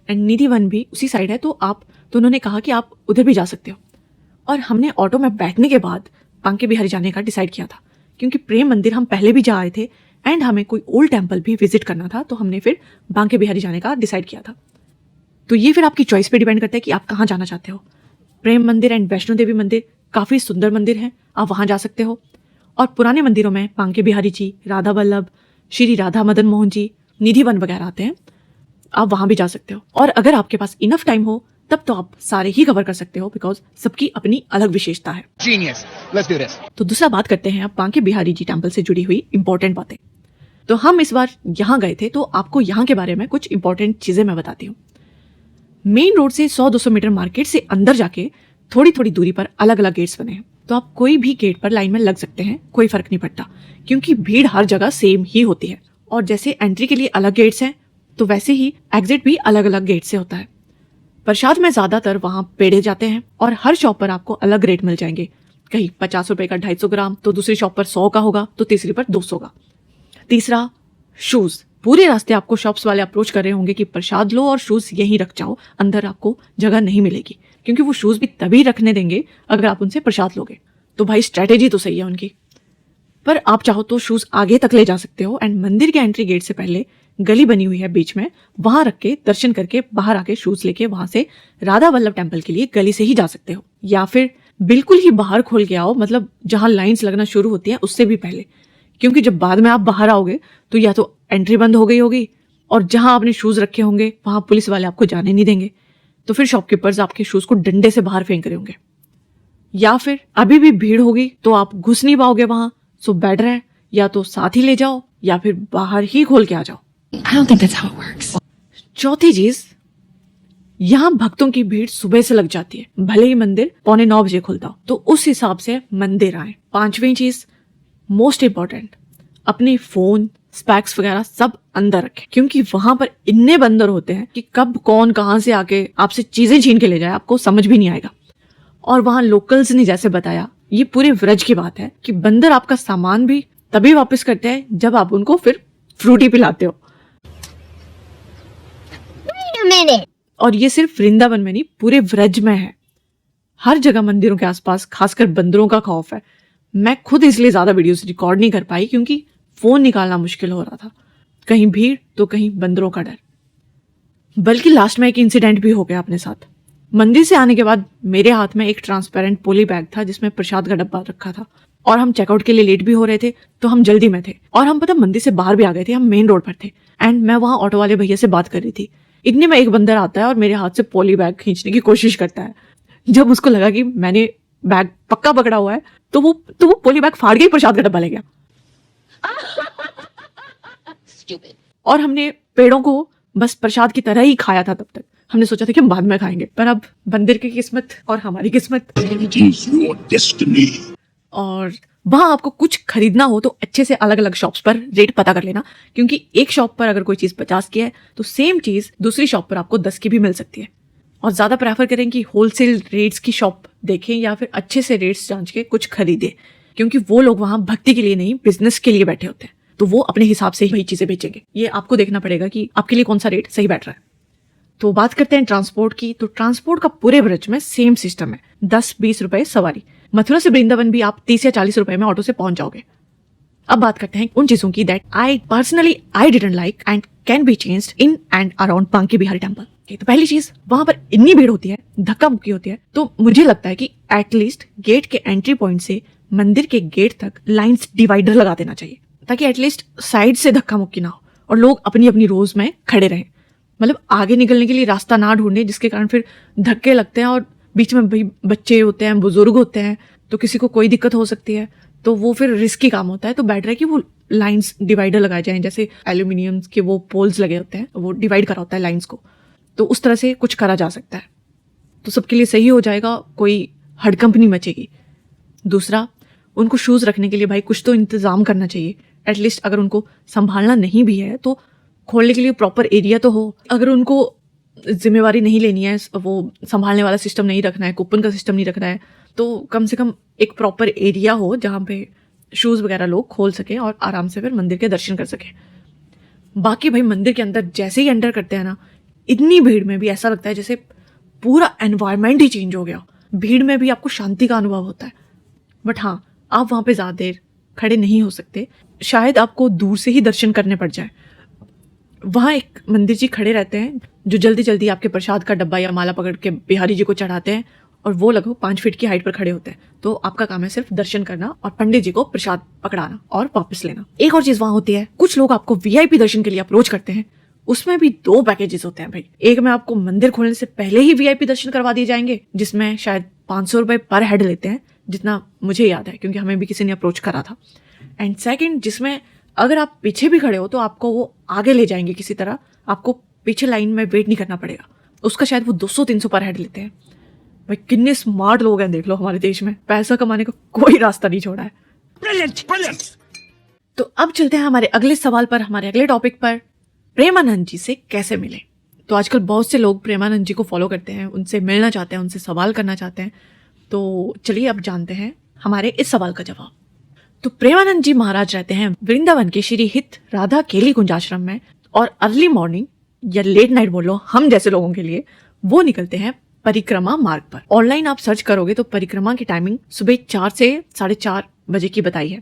एंड निधि वन भी उसी साइड है, तो उन्होंने कहा कि आप उधर भी जा सकते हो। और हमने ऑटो में बैठने के बाद बांके बिहारी जाने का डिसाइड किया था, क्योंकि प्रेम मंदिर हम पहले भी जा आए थे एंड हमें कोई ओल्ड टेम्पल भी विजिट करना था, तो हमने फिर बांके बिहारी जाने का डिसाइड किया था। तो ये फिर आपकी चॉइस पे डिपेंड करता है कि आप कहाँ जाना चाहते हो। प्रेम मंदिर एंड वैष्णो देवी मंदिर काफ़ी सुंदर मंदिर हैं, आप वहाँ जा सकते हो। और पुराने मंदिरों में बांके बिहारी जी, राधा वल्लभ, श्री राधा मदन मोहन जी, निधि वन वगैरह आते हैं, आप वहाँ भी जा सकते हो। और अगर आपके पास इनफ टाइम हो तब तो आप सारे ही कवर कर सकते हो, बिकॉज सबकी अपनी अलग विशेषता है। Genius. Let's do this. तो दूसरा बात करते हैं आप बांके बिहारी जी टेम्पल से जुड़ी हुई इंपॉर्टेंट बातें। तो हम इस बार यहाँ गए थे, तो आपको यहाँ के बारे में कुछ इंपॉर्टेंट चीज़ें मैं बताती हूँ। मेन रोड से 100-200 मीटर मार्केट से अंदर जाके थोड़ी थोड़ी दूरी पर अलग अलग गेट्स बने हैं, तो आप कोई भी गेट पर लाइन में लग सकते हैं, कोई फर्क नहीं पड़ता, क्योंकि भीड़ हर जगह सेम ही होती है। और जैसे एंट्री के लिए अलग गेट्स हैं, तो वैसे ही एग्जिट भी अलग अलग गेट से होता है। प्रसाद में ज़्यादातर वहाँ पेड़े जाते हैं और हर शॉप पर आपको अलग रेट मिल जाएंगे। कहीं 50 रुपए का 250 ग्राम, तो दूसरी शॉप पर 100 का होगा, तो तीसरी पर 200 का। तीसरा, शूज़। पूरे रास्ते आपको शॉप्स वाले अप्रोच कर रहे होंगे कि प्रसाद लो और शूज़ यहीं रख जाओ, अंदर आपको जगह नहीं मिलेगी, क्योंकि वो शूज़ भी तभी रखने देंगे अगर आप उनसे प्रसाद लोगे। तो भाई स्ट्रैटेजी तो सही है उनकी। पर आप चाहो तो शूज़ आगे तक ले जा सकते हो एंड मंदिर के एंट्री गेट से पहले गली बनी हुई है बीच में, वहां रख के दर्शन करके बाहर आके शूज़ लेके वहां से राधा वल्लभ टेम्पल के लिए गली से ही जा सकते हो। या फिर बिल्कुल ही बाहर खोल के आओ, मतलब जहां लाइन्स लगना शुरू होती हैं उससे भी पहले, क्योंकि जब बाद में आप बाहर आओगे तो या तो एंट्री बंद हो गई होगी और जहां आपने शूज़ रखे होंगे वहां पुलिस वाले आपको जाने नहीं देंगे, तो फिर शॉपकीपर्स आपके शूज़ को डंडे से बाहर फेंक रहे होंगे। या फिर अभी भी भीड़ होगी तो आप घुस नहीं पाओगे वहां, सो बेटर है या तो साथ ही ले जाओ या फिर बाहर ही खोल के आ जाओ। I don't think that's how it works. चौथी चीज, यहाँ भक्तों की भीड़ सुबह से लग जाती है, भले ही मंदिर 8:45 बजे खुलता हो, तो उस हिसाब से मंदिर आए। 5वीं चीज, मोस्ट इंपॉर्टेंट, अपने फोन, स्पैक्स वगैरह सब अंदर रखें, क्योंकि वहां पर इतने बंदर होते हैं कि कब कौन कहां से आके आपसे चीजें छीन के ले जाए आपको समझ भी नहीं आएगा। और वहां लोकल्स ने जैसे बताया, ये पूरे व्रज की बात है कि बंदर आपका सामान भी तभी वापस करते हैं जब आप उनको फिर फ्रूटी पिलाते हो। और ये सिर्फ वृंदावन में नहीं, पूरे व्रज में है। हर जगह मंदिरों के आसपास खासकर बंदरों का खौफ है। मैं खुद इसलिए ज्यादा वीडियोस रिकॉर्ड नहीं कर पाई, क्योंकि फोन निकालना मुश्किल हो रहा था, कहीं भीड़ तो कहीं बंदरों का डर। बल्कि लास्ट में एक इंसिडेंट भी हो गया अपने साथ। मंदिर से आने के बाद मेरे हाथ में एक ट्रांसपेरेंट पोली बैग था जिसमें प्रसाद का डब्बा रखा था, और हम चेकआउट के लिए लेट भी हो रहे थे, तो हम जल्दी में थे और हम पता मंदिर से बाहर भी आ गए थे, हम मेन रोड पर थे। एंड मैं वहां ऑटो वाले भैया से बात कर रही थी, इतने में एक बंदर आता है और मेरे हाथ से पोली बैग खींचने की कोशिश करता है। जब उसको लगा कि मैंने बैग पक्का पकड़ा हुआ है, तो वो पोली बैग फाड़ के ही प्रसाद का डब्बा ले गया। और हमने पेड़ों को बस प्रसाद की तरह ही खाया था। तब तक हमने सोचा था कि हम बाद में खाएंगे, पर अब बंदर की किस्मत और हमारी किस्मत। It is your destiny. और वहां आपको कुछ खरीदना हो तो अच्छे से अलग अलग शॉप्स पर रेट पता कर लेना, क्योंकि एक शॉप पर अगर कोई चीज 50 की है तो सेम चीज दूसरी शॉप पर आपको 10 की भी मिल सकती है। और ज्यादा प्रेफर करें कि होलसेल रेट्स की शॉप देखें या फिर अच्छे से रेट्स जांच के कुछ खरीदे, क्योंकि वो लोग वहां भक्ति के लिए नहीं बिजनेस के लिए बैठे होते हैं, तो वो अपने हिसाब से ही वही चीजें बेचेंगे। ये आपको देखना पड़ेगा कि आपके लिए कौन सा रेट सही बैठ रहा है। तो बात करते हैं ट्रांसपोर्ट की। तो ट्रांसपोर्ट का पूरे ब्रज में सेम सिस्टम है, 10-20 रुपए सवारी। मथुरा से वृंदावन भी आप 30 या 40 रुपए में ऑटो से पहुंच जाओगे। अब बात करते हैं उन चीजों की that I personally didn't like and can be changed in and around Banke Bihari temple. तो पहली चीज, वहां पर इतनी भीड़ होती है, धक्का मुक्की होती है, तो मुझे लगता है कि एटलीस्ट गेट के एंट्री पॉइंट से मंदिर के गेट तक लाइंस डिवाइडर लगा देना चाहिए, ताकि एटलीस्ट साइड से धक्का मुक्की ना हो और लोग अपनी अपनी रोज में खड़े रहें। मतलब आगे निकलने के लिए रास्ता ना ढूंढे, जिसके कारण फिर धक्के लगते हैं और बीच में भाई बच्चे होते हैं, बुजुर्ग होते हैं, तो किसी को कोई दिक्कत हो सकती है, तो वो फिर रिस्की काम होता है। तो बेटर है कि वो लाइंस डिवाइडर लगाए जाएं, जैसे एल्यूमिनियम के वो पोल्स लगे होते हैं, वो डिवाइड करा होता है लाइंस को, तो उस तरह से कुछ करा जा सकता है, तो सबके लिए सही हो जाएगा, कोई हड़कंप नहीं मचेगी। दूसरा, उनको शूज़ रखने के लिए भाई कुछ तो इंतज़ाम करना चाहिए। एटलीस्ट अगर उनको संभालना नहीं भी है तो खोलने के लिए प्रॉपर एरिया तो हो। अगर उनको जिम्मेवारी नहीं लेनी है, वो संभालने वाला सिस्टम नहीं रखना है, कूपन का सिस्टम नहीं रखना है, तो कम से कम एक प्रॉपर एरिया हो जहाँ पे शूज़ वगैरह लोग खोल सकें और आराम से फिर मंदिर के दर्शन कर सकें। बाकी भाई मंदिर के अंदर जैसे ही एंटर करते हैं ना, इतनी भीड़ में भी ऐसा लगता है जैसे पूरा एनवायरनमेंट ही चेंज हो गया। भीड़ में भी आपको शांति का अनुभव होता है। बट हाँ, आप वहाँ पे ज़्यादा देर खड़े नहीं हो सकते, शायद आपको दूर से ही दर्शन करने पड़ जाए। वहाँ एक मंदिर जी खड़े रहते हैं जो जल्दी जल्दी आपके प्रसाद का डब्बा या माला पकड़ के बिहारी जी को चढ़ाते हैं, और वो लगभग 5 फीट की हाइट पर खड़े होते हैं। तो आपका काम है सिर्फ दर्शन करना और पंडित जी को प्रसाद पकड़ाना और वापस लेना। एक और चीज़ वहाँ होती है, कुछ लोग आपको वीआईपी दर्शन के लिए अप्रोच करते हैं। उसमें भी 2 पैकेजेस होते हैं भाई। एक में आपको मंदिर खोलने से पहले ही वीआईपी दर्शन करवा दिए जाएंगे, जिसमें शायद 500 रुपये पर हेड लेते हैं, जितना मुझे याद है क्योंकि हमें भी किसी ने अप्रोच करा था। एंड सेकंड, जिसमें अगर आप पीछे भी खड़े हो तो आपको वो आगे ले जाएंगे किसी तरह, आपको पीछे लाइन में वेट नहीं करना पड़ेगा। उसका शायद वो 200-300 पर हेड लेते हैं। भाई कितने स्मार्ट लोग हैं देख लो हमारे देश में, पैसा कमाने का कोई रास्ता नहीं छोड़ा है। Brilliant! Brilliant! तो अब चलते हैं हमारे अगले सवाल पर, हमारे अगले टॉपिक पर, प्रेमानंद जी से कैसे मिले। तो आजकल बहुत से लोग प्रेमानंद जी को फॉलो करते हैं, उनसे मिलना चाहते हैं, उनसे सवाल करना चाहते हैं। तो चलिए अब जानते हैं हमारे इस सवाल का जवाब। तो प्रेमानंद जी महाराज रहते हैं वृंदावन के श्री हित राधा केली कुंज आश्रम में, और अर्ली मॉर्निंग या लेट नाइट बोलो हम जैसे लोगों के लिए, वो निकलते हैं परिक्रमा मार्ग पर। ऑनलाइन आप सर्च करोगे तो परिक्रमा की टाइमिंग सुबह 4 से 4:30 बजे की बताई है,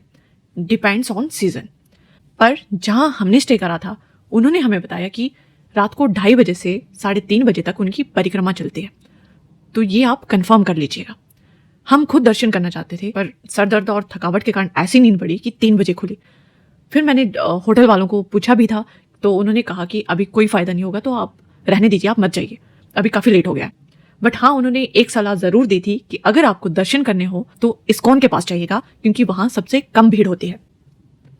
डिपेंड्स ऑन सीजन। पर जहां हमने स्टे करा था उन्होंने हमें बताया कि रात को 2:30 बजे से 3:30 बजे तक उनकी परिक्रमा चलती है। तो ये आप कंफर्म कर लीजिएगा। हम खुद दर्शन करना चाहते थे, पर सर दर्द और थकावट के कारण ऐसी नींद पड़ी कि 3 बजे खुली। फिर मैंने होटल वालों को पूछा भी था, तो उन्होंने कहा कि अभी कोई फ़ायदा नहीं होगा, तो आप रहने दीजिए, आप मत जाइए, अभी काफ़ी लेट हो गया है। बट हाँ, उन्होंने एक सलाह ज़रूर दी थी कि अगर आपको दर्शन करने हो तो इस्कॉन के पास जाइएगा, क्योंकि वहाँ सबसे कम भीड़ होती है।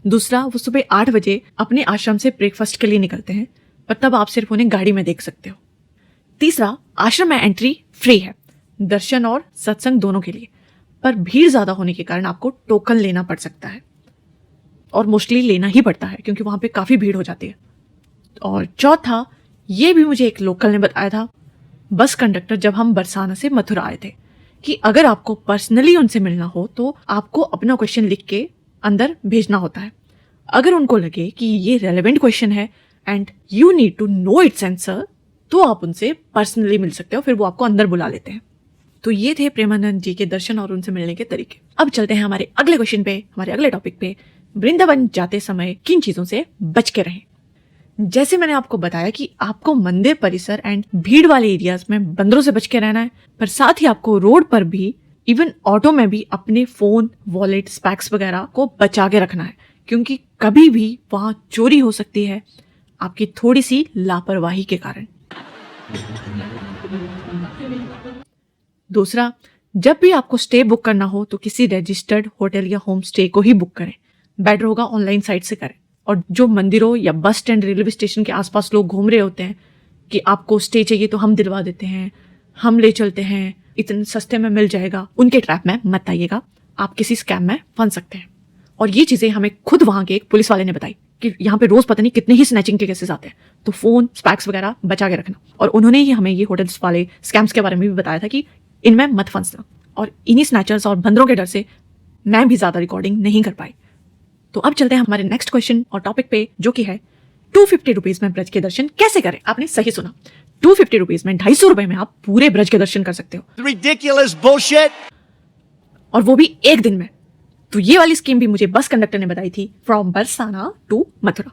दूसरा, वो सुबह 8 बजे अपने आश्रम से ब्रेकफास्ट के लिए निकलते हैं, पर तब आप सिर्फ उन्हें गाड़ी में देख सकते हो। तीसरा, आश्रम में एंट्री फ्री है, दर्शन और सत्संग दोनों के लिए, पर भीड़ ज़्यादा होने के कारण आपको टोकन लेना पड़ सकता है, और मोस्टली लेना ही पड़ता है क्योंकि वहाँ पे काफ़ी भीड़ हो जाती है। और चौथा, ये भी मुझे एक लोकल ने बताया था, बस कंडक्टर, जब हम बरसाना से मथुरा आए थे, कि अगर आपको पर्सनली उनसे मिलना हो तो आपको अपना क्वेश्चन लिख के अंदर भेजना होता है। अगर उनको लगे कि ये रेलेवेंट क्वेश्चन है and you need to know its answer, तो आप उनसे पर्सनली मिल सकते हो, फिर वो आपको अंदर बुला लेते हैं। तो ये थे प्रेमानंद जी के दर्शन और उनसे मिलने के तरीके। अब चलते हैं हमारे अगले क्वेश्चन पे, हमारे अगले टॉपिक पे, वृंदावन जाते समय किन चीजों से बच के रहें। जैसे मैंने आपको बताया कि आपको मंदिर परिसर एंड भीड़ वाले एरियाज में बंदरों से बच के रहना है, पर साथ ही आपको रोड पर भी, इवन ऑटो में भी अपने फोन, वॉलेट, स्पैक्स वगैरह को बचा के रखना है, क्योंकि कभी भी वहां चोरी हो सकती है आपकी थोड़ी सी लापरवाही के कारण। दूसरा, जब भी आपको स्टे बुक करना हो तो किसी रजिस्टर्ड होटल या होम स्टे को ही बुक करें। बेटर होगा ऑनलाइन साइट से करें। और जो मंदिरों या बस स्टैंड, रेलवे स्टेशन के आसपास लोग घूम रहे होते हैं कि आपको स्टे चाहिए तो हम दिलवा देते हैं, हम ले चलते हैं, इतने सस्ते में मिल जाएगा, उनके ट्रैप में मत आइएगा, आप किसी स्कैम में फंस सकते हैं। और ये चीज़ें हमें खुद वहाँ के एक पुलिस वाले ने बताई कि यहाँ पे रोज पता नहीं कितने ही स्नैचिंग के केसेस आते हैं, तो फोन, स्पैक्स वगैरह बचा के रखना। और उन्होंने ही हमें ये होटल्स वाले स्कैम्स के बारे में भी बताया था कि इनमें मत फंसना। और इन्हीं स्नैचर्स और बंदरों के डर से मैं भी ज़्यादा रिकॉर्डिंग नहीं कर पाई। तो अब चलते हैं हमारे नेक्स्ट क्वेश्चन और टॉपिक पे, जो कि है 250 रुपीज में ब्रज के दर्शन कैसे करें। आपने सही सुना, 250 रुपीज में 250 रुपए में आप पूरे ब्रज के दर्शन कर सकते हो, Ridiculous bullshit! और वो भी एक दिन में। तो ये वाली स्कीम भी मुझे बस कंडक्टर ने बताई थी, from Barsana to Mathura.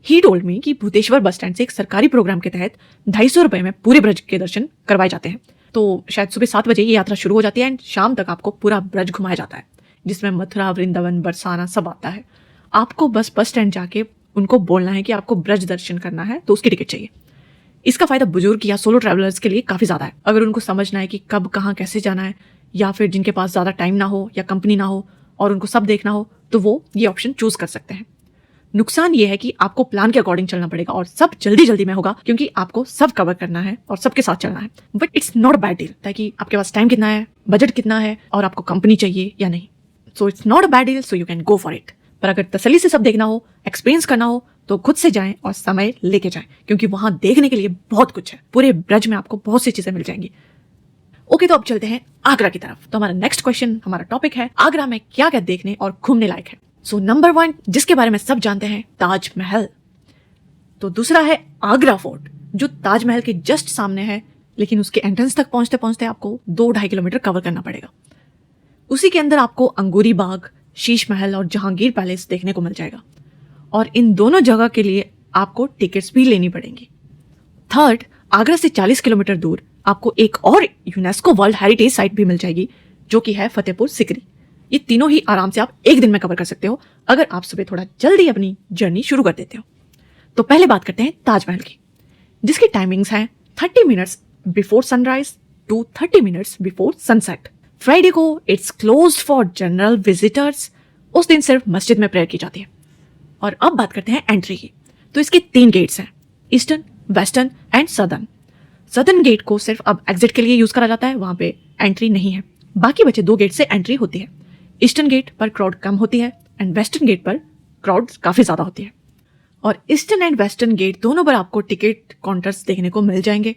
He told me कि भूतेश्वर बस स्टैंड से एक सरकारी प्रोग्राम के तहत 250 रुपए में पूरे ब्रज के दर्शन करवाए जाते हैं। तो शायद सुबह 7 बजे ये यात्रा शुरू हो जाती है एंड शाम तक आपको पूरा ब्रज घुमाया जाता है, जिसमें मथुरा, वृंदावन, बरसाना सब आता है। आपको बस स्टैंड जाके उनको बोलना है कि आपको ब्रज दर्शन करना है, तो उसकी टिकट चाहिए। इसका फायदा बुजुर्ग या सोलो ट्रैवलर्स के लिए काफ़ी ज़्यादा है। अगर उनको समझना है कि कब कहाँ कैसे जाना है, या फिर जिनके पास ज़्यादा टाइम ना हो या कंपनी ना हो और उनको सब देखना हो, तो वो ये ऑप्शन चूज कर सकते हैं। नुकसान ये है कि आपको प्लान के अकॉर्डिंग चलना पड़ेगा और सब जल्दी जल्दी में होगा, क्योंकि आपको सब कवर करना है और सबके साथ चलना है। But it's not bad deal, ताकि आपके पास टाइम कितना है, बजट कितना है और आपको कंपनी चाहिए या नहीं। So it's not a bad deal, so you can go for it. पर अगर तसल्ली से सब देखना हो, एक्सपीरियंस करना हो, तो खुद से जाएं और समय लेके जाएं, क्योंकि वहां देखने के लिए बहुत कुछ है। पूरे ब्रज में आपको बहुत सी चीजें मिल जाएंगी। ओके, तो अब चलते हैं आगरा की तरफ। तो हमारा नेक्स्ट क्वेश्चन, हमारा टॉपिक है आगरा में क्या क्या देखने और घूमने लायक है। सो नंबर 1, जिसके बारे में सब जानते हैं, ताजमहल। तो दूसरा है आगरा फोर्ट, जो ताजमहल के जस्ट सामने है, लेकिन उसके एंट्रेंस तक पहुंचते पहुंचते आपको 2-2.5 किलोमीटर कवर करना पड़ेगा। उसी के अंदर आपको अंगूरी बाग, शीश महल और जहांगीर पैलेस देखने को मिल जाएगा, और इन दोनों जगह के लिए आपको टिकट्स भी लेनी पड़ेंगी। थर्ड, आगरा से 40 किलोमीटर दूर आपको एक और यूनेस्को वर्ल्ड हेरिटेज साइट भी मिल जाएगी, जो कि है फतेहपुर सिकरी। ये तीनों ही आराम से आप एक दिन में कवर कर सकते हो, अगर आप सुबह थोड़ा जल्दी अपनी जर्नी शुरू कर देते हो। तो पहले बात करते हैं ताजमहल की, जिसकी टाइमिंग्स हैं 30 minutes before sunrise to 30 minutes before sunset. Friday को it's closed for general visitors, उस दिन सिर्फ मस्जिद में प्रेयर की जाती है। और अब बात करते हैं एंट्री की। तो इसके 3 गेट्स हैं, eastern, western and southern. Southern gate को सिर्फ अब एग्जिट के लिए यूज करा जाता है, वहां पे एंट्री नहीं है। बाकी बचे 2 गेट से एंट्री होती है। ईस्टर्न गेट पर क्राउड कम होती है एंड वेस्टर्न गेट पर क्राउड काफी ज्यादा होती है। और ईस्टर्न एंड वेस्टर्न गेट दोनों पर आपको टिकट काउंटर्स देखने को मिल जाएंगे।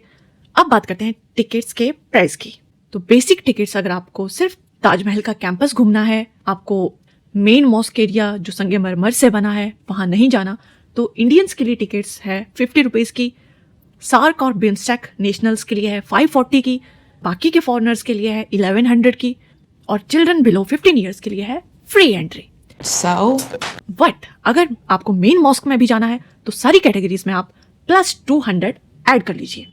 अब बात करते हैं टिकट्स के प्राइस की। तो बेसिक टिकट्स, अगर आपको सिर्फ ताजमहल का कैंपस घूमना है, आपको मेन मॉस्क एरिया जो संगमरमर से बना है वहां नहीं जाना, तो इंडियंस के लिए टिकट्स है 50 रुपीज की, सार्क और बिम्स्टेक नेशनल्स के लिए है 540 की, बाकी के फॉरेनर्स के लिए है 1100 की, और चिल्ड्रन बिलो 15 ईयर्स के लिए है फ्री एंट्री। बट अगर आपको मेन मॉस्क में भी जाना है तो सारी कैटेगरीज में आप +200 ऐड कर लीजिए।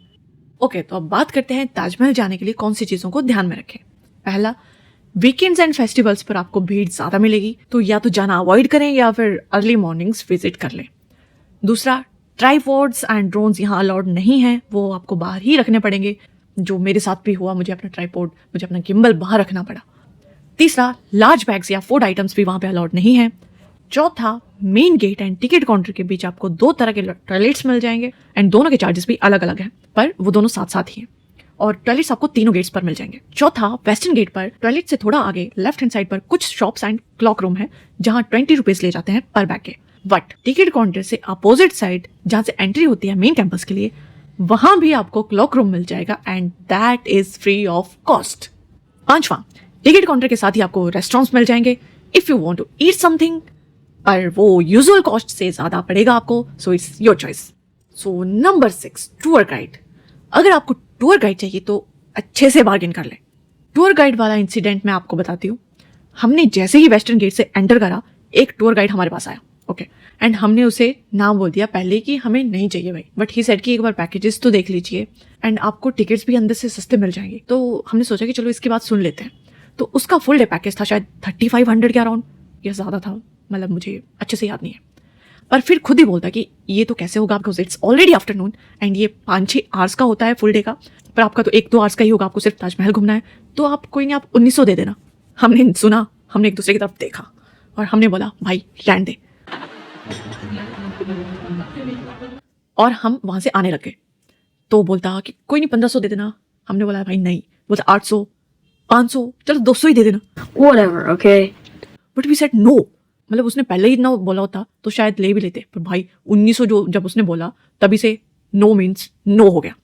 ओके, तो अब बात करते हैं ताजमहल जाने के लिए कौन सी चीजों को ध्यान में रखें। पहला, वीकेंड्स एंड फेस्टिवल्स पर आपको भीड़ ज्यादा मिलेगी, तो या तो जाना अवॉइड करें या फिर अर्ली मॉर्निंग्स विजिट कर लें। दूसरा, ट्राइपॉड्स एंड ड्रोन्स यहाँ अलाउड नहीं है, वो आपको बाहर ही रखने पड़ेंगे, जो मेरे साथ भी हुआ। मुझे अपना ट्राइपॉड, मुझे अपना गिम्बल बाहर रखना पड़ा। तीसरा, लार्ज बैग्स या फूड आइटम्स भी वहां पे अलाउड नहीं है। चौथा, main gate and ticket counter के बीच आपको 2 तरह के टॉयलेट्स मिल जाएंगे एंड दोनों के चार्जेस भी अलग अलग हैं, पर वो दोनों साथ साथ ही हैं। और टॉयलेट्स आपको तीनों गेट्स पर मिल जाएंगे। चौथा, वेस्टर्न गेट पर टॉयलेट से थोड़ा आगे लेफ्ट हैंड साइड पर कुछ शॉप्स एंड क्लॉक रूम है, जहां 20 रुपीज ले जाते हैं पर बैग के। बट टिकट काउंटर से अपोजिट साइड, जहां से एंट्री होती है मेन कैंपस के लिए, वहां भी आपको क्लॉक रूम मिल जाएगा and that is free of cost. पांचवा, टिकट काउंटर के साथ ही आपको रेस्टोरेंट्स मिल जाएंगे if you want to eat something, पर वो यूजुअल कॉस्ट से ज्यादा पड़ेगा आपको, so it's your choice. So number 6, tour guide. अगर आपको टूर गाइड चाहिए तो अच्छे से बार्गेन कर ले। टूर गाइड वाला इंसिडेंट मैं आपको बताती हूँ। हमने जैसे ही वेस्टर्न गेट से एंटर करा, एक टूर गाइड हमारे पास आया, ओके, एंड हमने उसे नाम बोल दिया पहले कि हमें नहीं चाहिए भाई, बट ही सेड कि एक बार पैकेजेस तो देख लीजिए एंड आपको टिकट्स भी अंदर से सस्ते मिल जाएंगे। तो हमने सोचा कि चलो इसकी बात सुन लेते हैं। तो उसका फुल डे पैकेज था शायद 3500 के अराउंड, या ज़्यादा था, मतलब मुझे अच्छे से याद नहीं है। पर फिर खुद ही बोलता कि ये तो कैसे होगा, because it's already afternoon and ये 5-6 आवर्स का होता है फुल डे का, पर आपका तो 1-2 आवर्स का ही होगा, आपको सिर्फ ताजमहल घूमना है, तो आप कोई नहीं, आप 1900 दे देना। हमने सुना, हमने एक दूसरे की तरफ देखा और हमने बोला भाई रहने दे, और हम वहां से आने लगे। तो बोलता कि कोई नहीं 1500 दे देना। हमने बोला भाई नहीं, बोलता 800, 500, चलो 200 ही दे देना। Whatever, okay? But we said no, मतलब उसने पहले ही इतना बोला होता तो शायद ले भी लेते, पर भाई 1900 जो जब उसने बोला तभी से नो मीन्स नो हो गया।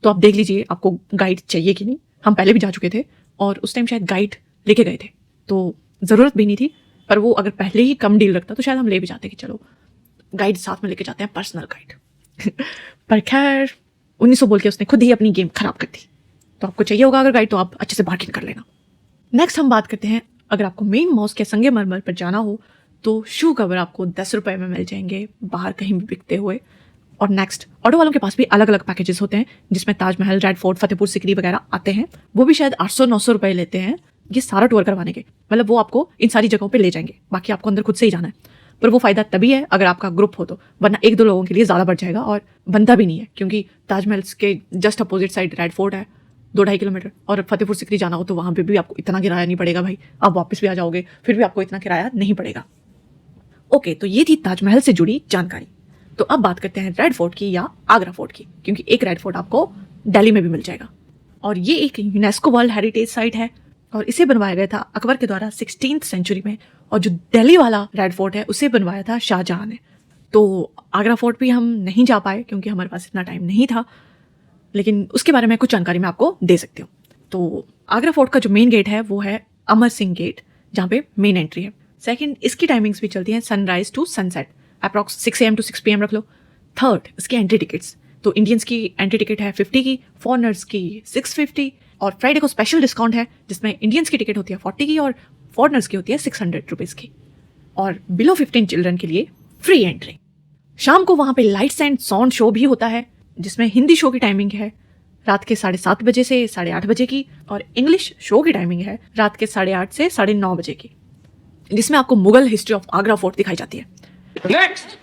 तो आप देख लीजिए आपको गाइड चाहिए कि नहीं। हम पहले भी जा चुके थे और उस टाइम शायद गाइड लेके गए थे, तो ज़रूरत भी नहीं थी, पर वो अगर पहले ही कम डील रखता तो शायद हम ले भी जाते कि चलो गाइड साथ में लेके जाते हैं, पर्सनल गाइड। पर खैर 1900 बोल के उसने खुद ही अपनी गेम खराब कर दी। तो आपको चाहिए होगा अगर गाइड, तो आप अच्छे से बार्गेन कर लेना। नेक्स्ट हम बात करते हैं, अगर आपको मेन मॉस्क या संगमरमर पर जाना हो तो शू कवर आपको 10 रुपए में मिल जाएंगे बाहर कहीं भी बिकते हुए। और नेक्स्ट, ऑटो वालों के पास भी अलग अलग पैकेजेस होते हैं जिसमें ताजमहल, रेड फोर्ट, फतेहपुर सिकरी वगैरह आते हैं। वो भी शायद 800-900 रुपए लेते हैं ये सारा टूर करवाने के। मतलब वो आपको इन सारी जगहों पे ले जाएंगे, बाकी आपको अंदर खुद से ही जाना है। पर वो फायदा तभी है अगर आपका ग्रुप हो तो, वरना 1-2 लोगों के लिए ज़्यादा बढ़ जाएगा और बनता भी नहीं है, क्योंकि ताजमहल के just opposite side red fort है 2-2.5 किलोमीटर, और फतेहपुर सिकरी जाना हो तो वहाँ पे भी आपको इतना किराया नहीं पड़ेगा भाई। आप वापस भी आ जाओगे फिर भी आपको इतना किराया नहीं पड़ेगा। ओके, तो ये थी ताजमहल से जुड़ी जानकारी। तो अब बात करते हैं रेड फोर्ट की या आगरा फोर्ट की, क्योंकि एक रेड फोर्ट आपको दिल्ली में भी मिल जाएगा। और ये एक यूनेस्को वर्ल्ड हेरिटेज साइट है और इसे बनवाया गया था अकबर के द्वारा 16th सेंचुरी में। और जो दिल्ली वाला रेड फोर्ट है उसे बनवाया था शाहजहां ने। तो आगरा फोर्ट भी हम नहीं जा पाए क्योंकि हमारे पास इतना टाइम नहीं था, लेकिन उसके बारे में कुछ जानकारी मैं आपको दे सकती हूँ। तो आगरा फोर्ट का जो मेन गेट है वो है अमर सिंह गेट, जहाँ पे मेन एंट्री है। सेकंड, इसकी टाइमिंग्स भी चलती हैं sunrise to sunset, approx 6 AM to 6 PM रख लो। थर्ड, इसकी एंट्री टिकट्स, तो इंडियंस की एंट्री टिकट है 50 की, फॉरनर्स की 650, और फ्राइडे को स्पेशल डिस्काउंट है जिसमें इंडियंस की टिकट होती है 40 की और फॉरनर्स की होती है 600 रुपीज़ की, और बिलो 15 चिल्ड्रन के लिए फ्री एंट्री। शाम को वहाँ पे लाइट्स एंड साउंड शो भी होता है जिसमें हिंदी शो की टाइमिंग है रात के 7:30 बजे से 8:30 बजे की, और इंग्लिश शो की टाइमिंग है रात के 8:30 से 9:30 बजे की, जिसमें आपको Mughal history of Agra fort दिखाई जाती है। Next!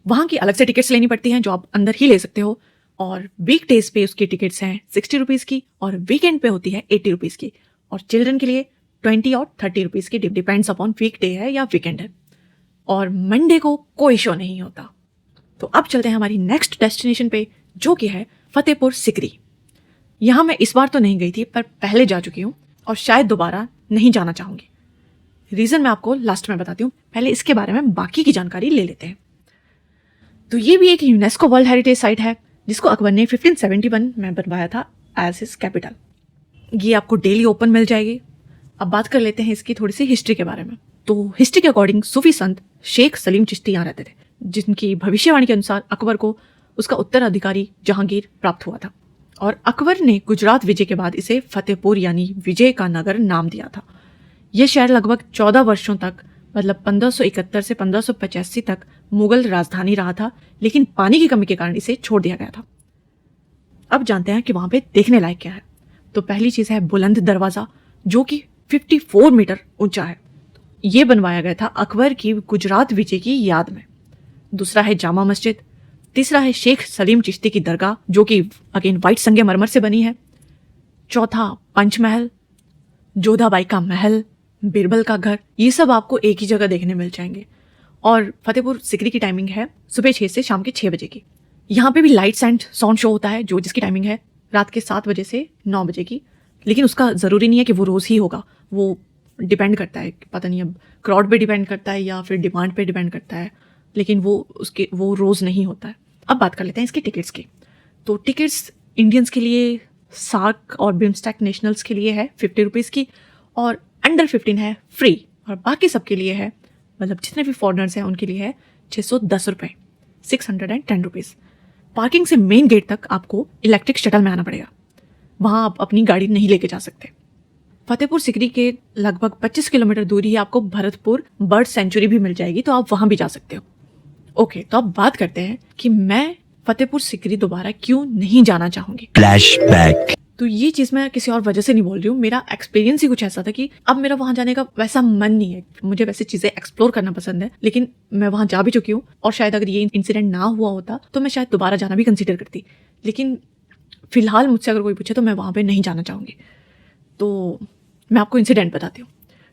वहाँ की अलग से टिकट्स लेनी पड़ती हैं जो आप अंदर ही ले सकते हो, और वीक डेज पे उसकी टिकट्स हैं 60 रुपीज़ की और वीकेंड पे होती है 80 रुपीज़ की, और चिल्ड्रन के लिए 20 और 30 रुपीज़ की, डिपेंड्स अपॉन वीक डे है या वीकेंड है। और मंडे को कोई शो नहीं होता। तो अब चलते हैं हमारी नेक्स्ट डेस्टिनेशन पे, जो कि है फतेहपुर सिकरी। यहाँ मैं इस बार तो नहीं गई थी, पर पहले जा चुकी हूँ और शायद दोबारा नहीं जाना चाहूँगी। रीज़न मैं आपको लास्ट में बताती हूँ, पहले इसके बारे में बाकी की जानकारी ले लेते हैं। तो ये भी एक यूनेस्को वर्ल्ड हेरिटेज साइट है जिसको अकबर ने 1571 में बनवाया था एज हिज कैपिटल। ये आपको डेली ओपन मिल जाएगी। अब बात कर लेते हैं इसकी थोड़ी सी हिस्ट्री के बारे में। तो हिस्ट्री के अकॉर्डिंग सूफी संत शेख सलीम चिश्ती यहाँ रहते थे, जिनकी भविष्यवाणी के अनुसार अकबर को उसका उत्तराधिकारी जहांगीर प्राप्त हुआ था, और अकबर ने गुजरात विजय के बाद इसे फतेहपुर यानी विजय का नगर नाम दिया था। यह शहर लगभग 14 वर्षों तक, मतलब 1571 से 1585 तक मुगल राजधानी रहा था, लेकिन पानी की कमी के कारण इसे छोड़ दिया गया था। अब जानते हैं कि वहाँ पे देखने लायक क्या है। तो पहली चीज़ है बुलंद दरवाज़ा, जो कि 54 मीटर ऊंचा है। ये बनवाया गया था अकबर की गुजरात विजय की याद में। दूसरा है जामा मस्जिद। तीसरा है शेख सलीम चिश्ती की दरगाह, जो कि अगेन वाइट संगमरमर से बनी है। चौथा पंचमहल, जोधाबाई का महल, बिरबल का घर, ये सब आपको एक ही जगह देखने मिल जाएंगे। और फतेहपुर सिकरी की टाइमिंग है सुबह 6 से शाम के 6 बजे की। यहाँ पे भी लाइट्स एंड साउंड शो होता है जिसकी टाइमिंग है रात के 7 बजे से 9 बजे की, लेकिन उसका ज़रूरी नहीं है कि वो रोज़ ही होगा, वो डिपेंड करता है, पता नहीं अब क्राउड पे डिपेंड करता है या फिर डिमांड पे डिपेंड करता है, लेकिन वो रोज़ नहीं होता है। अब बात कर लेते हैं इसकी टिकट्स की। तो टिकट्स इंडियंस के लिए, सार्क और बिम्स्टेक नेशनल्स के लिए है 50 रुपीज़ की, और अंडर 15 है फ्री, और बाकी सबके लिए है, मतलब जितने भी फॉरनर्स हैं उनके लिए है 610 रुपये, 610 रुपीज़। पार्किंग से मेन गेट तक आपको इलेक्ट्रिक शटल में आना पड़ेगा, वहाँ आप अपनी गाड़ी नहीं लेके जा सकते। फतेहपुर सिकरी के लगभग 25 किलोमीटर दूरी आपको भरतपुर बर्ड सेंचुरी भी मिल जाएगी, तो आप वहाँ भी जा सकते हो। ओके, तो अब बात करते हैं कि मैं फतेहपुर सिकरी दोबारा क्यों नहीं जाना चाहूँगी। Flashback. तो ये चीज़ मैं किसी और वजह से नहीं बोल रही हूँ, मेरा एक्सपीरियंस ही कुछ ऐसा था कि अब मेरा वहाँ जाने का वैसा मन नहीं है। मुझे वैसे चीज़ें एक्सप्लोर करना पसंद है, लेकिन मैं वहाँ जा भी चुकी हूँ, और शायद अगर ये इंसिडेंट ना हुआ होता तो मैं शायद दोबारा जाना भी कंसिडर करती, लेकिन फ़िलहाल मुझसे अगर कोई पूछे तो मैं वहाँ पर नहीं जाना चाहूँगी। तो मैं आपको इंसिडेंट बताती हूँ।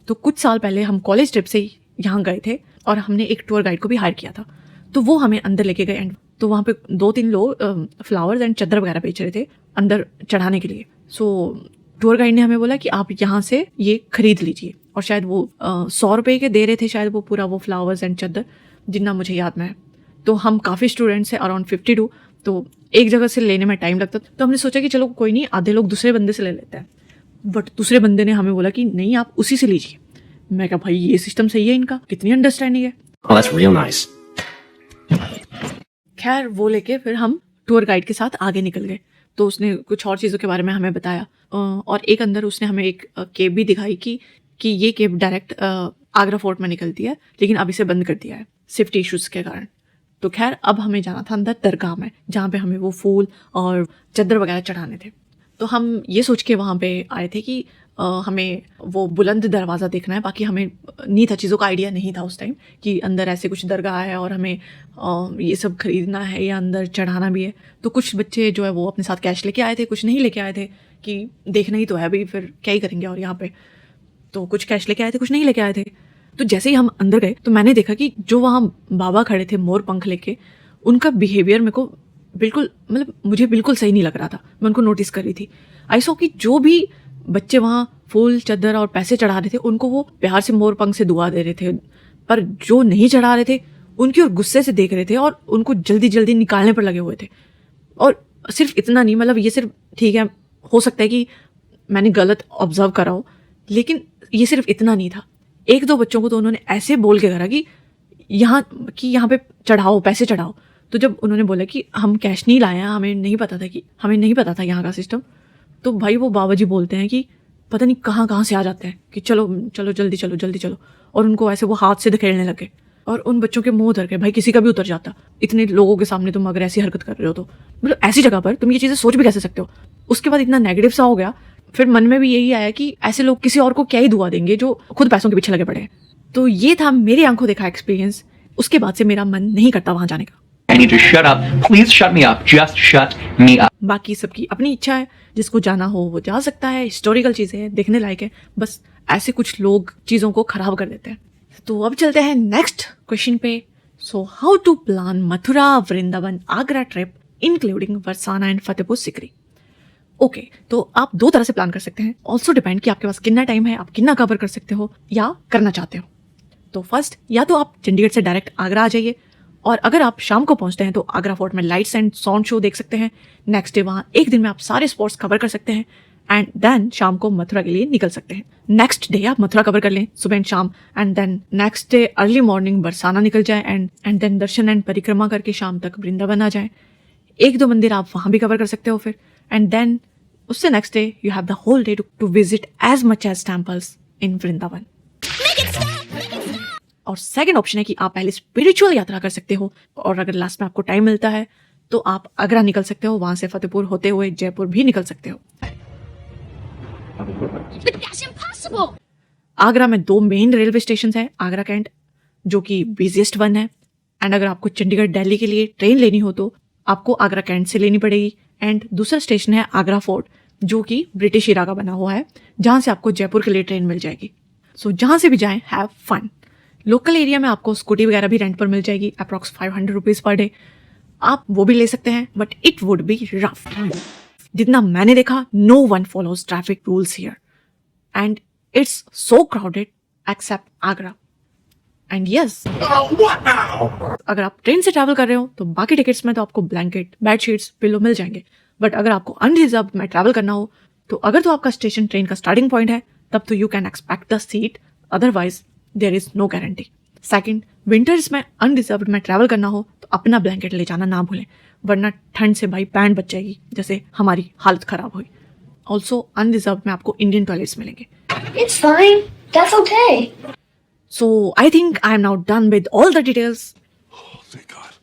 तो कुछ साल पहले हम कॉलेज ट्रिप से यहाँ गए थे, और हमने एक टूर गाइड को भी हायर किया था। तो वो हमें अंदर लेके गए, एंड तो वहाँ पे 2-3 लोग फ्लावर्स एंड चादर वगैरह बेच रहे थे अंदर चढ़ाने के लिए। सो टूर गाइड ने हमें बोला कि आप यहाँ से ये खरीद लीजिए, और शायद वो 100 रुपये के दे रहे थे, शायद वो पूरा वो फ्लावर्स एंड चादर, जितना मुझे याद में है। तो हम काफ़ी स्टूडेंट्स हैं, अराउंड 52, तो एक जगह से लेने में टाइम लगता, तो हमने सोचा कि चलो कोई नहीं, आधे लोग दूसरे बंदे से ले लेते हैं। बट दूसरे बंदे ने हमें बोला कि नहीं, आप उसी से लीजिए। मैं कहा भाई ये सिस्टम सही है इनका, कितनी अंडरस्टैंडिंग है। Oh, that's real nice. खैर वो लेके फिर हम टूर गाइड के साथ आगे निकल गए। तो उसने कुछ और चीज़ों के बारे में हमें बताया, और एक अंदर उसने हमें एक केब भी दिखाई कि ये केब डायरेक्ट आगरा फोर्ट में निकलती है, लेकिन अब इसे बंद कर दिया है सेफ्टी इश्यूज के कारण। तो खैर अब हमें जाना था अंदर दरगाह में, जहाँ पे हमें वो फूल और चद्दर वगैरह चढ़ाने थे। तो हम ये सोच के वहाँ पे आए थे कि हमें वो बुलंद दरवाज़ा देखना है। बाकी हमें नहीं था, चीज़ों का आइडिया नहीं था उस टाइम कि अंदर ऐसे कुछ दरगाह है और हमें ये सब खरीदना है या अंदर चढ़ाना भी है। तो कुछ बच्चे जो है वो अपने साथ कैश लेके आए थे, कुछ नहीं लेके आए थे कि देखना ही तो है भाई, फिर क्या ही करेंगे। और यहाँ पे तो कुछ कैश लेके आए थे, कुछ नहीं लेके आए थे। तो जैसे ही हम अंदर गए तो मैंने देखा कि जो वहाँ बाबा खड़े थे मोर पंख लेके, उनका बिहेवियर मेरे को बिल्कुल मतलब मुझे बिल्कुल सही नहीं लग रहा था। मैं उनको नोटिस कर रही थी। आई सो कि जो भी बच्चे वहाँ फूल चद्दर और पैसे चढ़ा रहे थे उनको वो प्यार से मोर पंख से दुआ दे रहे थे, पर जो नहीं चढ़ा रहे थे उनकी ओर गुस्से से देख रहे थे और उनको जल्दी जल्दी निकालने पर लगे हुए थे। और सिर्फ इतना नहीं, मतलब ये सिर्फ ठीक है, हो सकता है कि मैंने गलत ऑब्जर्व करा हो, लेकिन ये सिर्फ इतना नहीं था। एक दो बच्चों को तो उन्होंने ऐसे बोल के करा कि यहाँ पे चढ़ाओ, पैसे चढ़ाओ। तो जब उन्होंने बोला कि हम कैश नहीं लाए हैं, हमें नहीं पता था यहाँ का सिस्टम, तो भाई वो बाबा जी बोलते हैं कि पता नहीं कहाँ से आ जाते हैं कि चलो जल्दी चलो। और उनको ऐसे वो हाथ से धकेलने लगे और उन बच्चों के मुंह उतर गए। भाई किसी का भी उतर जाता, इतने लोगों के सामने तुम अगर ऐसी हरकत कर रहे हो तो मतलब ऐसी जगह पर तुम ये चीज़ें सोच भी कैसे सकते हो। उसके बाद इतना नेगेटिव सा हो गया, फिर मन में भी यही आया कि ऐसे लोग किसी और को क्या ही दुआ देंगे जो खुद पैसों के पीछे लगे पड़े हैं। तो ये था मेरी आंखों देखा एक्सपीरियंस। उसके बाद से मेरा मन नहीं करता वहां जाने का। I need to shut up. Please shut me up. Just shut me up. बाकी सबकी अपनी इच्छा है, जिसको जाना हो वो जा सकता है। हिस्टोरिकल चीजें हैं, देखने लायक है, बस ऐसे कुछ लोग चीजों को खराब कर देते हैं। तो अब चलते हैं नेक्स्ट क्वेश्चन पे। So how to plan Mathura Vrindavan Agra trip including Barsana and Fatehpur Sikri. Okay, तो आप दो तरह से प्लान कर सकते हैं। ऑल्सो डिपेंड कि आपके पास कितना टाइम है, आप कितना कवर कर सकते हो या करना चाहते हो। तो फर्स्ट, या तो आप चंडीगढ़ से डायरेक्ट आगरा आ जाइए, और अगर आप शाम को पहुंचते हैं तो आगरा फोर्ट में लाइट्स एंड साउंड शो देख सकते हैं। नेक्स्ट डे वहाँ एक दिन में आप सारे स्पॉट्स कवर कर सकते हैं एंड देन शाम को मथुरा के लिए निकल सकते हैं। नेक्स्ट डे आप मथुरा कवर कर लें सुबह एंड शाम, and then next day early morning Barsana निकल जाए एंड देन दर्शन एंड परिक्रमा करके शाम तक वृंदावन आ जाए। एक दो मंदिर आप वहाँ भी कवर कर सकते हो फिर, एंड देन उससे next day you have the whole day to visit as much as temples in Vrindavan. और सेकंड ऑप्शन है कि आप पहले स्पिरिचुअल यात्रा कर सकते हो, और अगर लास्ट में आपको टाइम मिलता है तो आप आगरा निकल सकते हो, वहां से फतेहपुर होते हुए जयपुर भी निकल सकते हो। आगरा में दो मेन रेलवे स्टेशन है, आगरा कैंट जो कि बिजिएस्ट वन है, एंड अगर आपको चंडीगढ़ दिल्ली के लिए ट्रेन लेनी हो तो आपको आगरा कैंट से लेनी पड़ेगी। एंड दूसरा स्टेशन है आगरा फोर्ट जो कि ब्रिटिश इरा का बना हुआ है, जहां से आपको जयपुर के लिए ट्रेन मिल जाएगी। सो जहां से भी जाएं, हैव फन। लोकल एरिया में आपको स्कूटी वगैरह भी रेंट पर मिल जाएगी, अप्रॉक्स 500 रुपीज पर डे। आप वो भी ले सकते हैं, but it would be rough. जितना मैंने देखा, no one follows traffic rules here and it's so crowded except Agra. And yes, अगर आप ट्रेन से ट्रैवल कर रहे हो तो बाकी टिकट्स में तो आपको ब्लैंकेट, बेडशीट्स, पिलो मिल जाएंगे, बट अगर आपको अनरिजर्व में ट्रैवल करना हो तो अगर तो आपका स्टेशन ट्रेन का स्टार्टिंग पॉइंट है तब तो you can expect the seat, otherwise there is no guarantee. Second, winters में अनरिजर्व्ड में ट्रैवल करना हो तो अपना ब्लैंकेट ले जाना ना भूलें, वरना ठंड से भाई पैंट बच जाएगी, जैसे हमारी हालत खराब हुई। ऑल्सो अनरिजर्व्ड में आपको इंडियन टॉयलेट्स मिलेंगे। It's fine. That's okay. So I think I am now done with all the details. Thank God.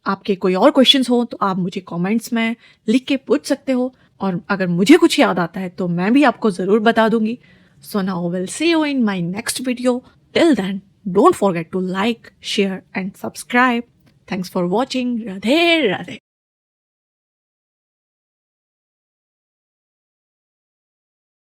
आपके कोई और क्वेश्चंस हो तो आप मुझे कमेंट्स में लिख के पूछ सकते हो, और अगर मुझे कुछ याद आता है तो मैं भी आपको जरूर बता दूंगी। So now we'll see you in my next video. Till then, don't forget to like, share and subscribe. Thanks for watching. Radhe Radhe.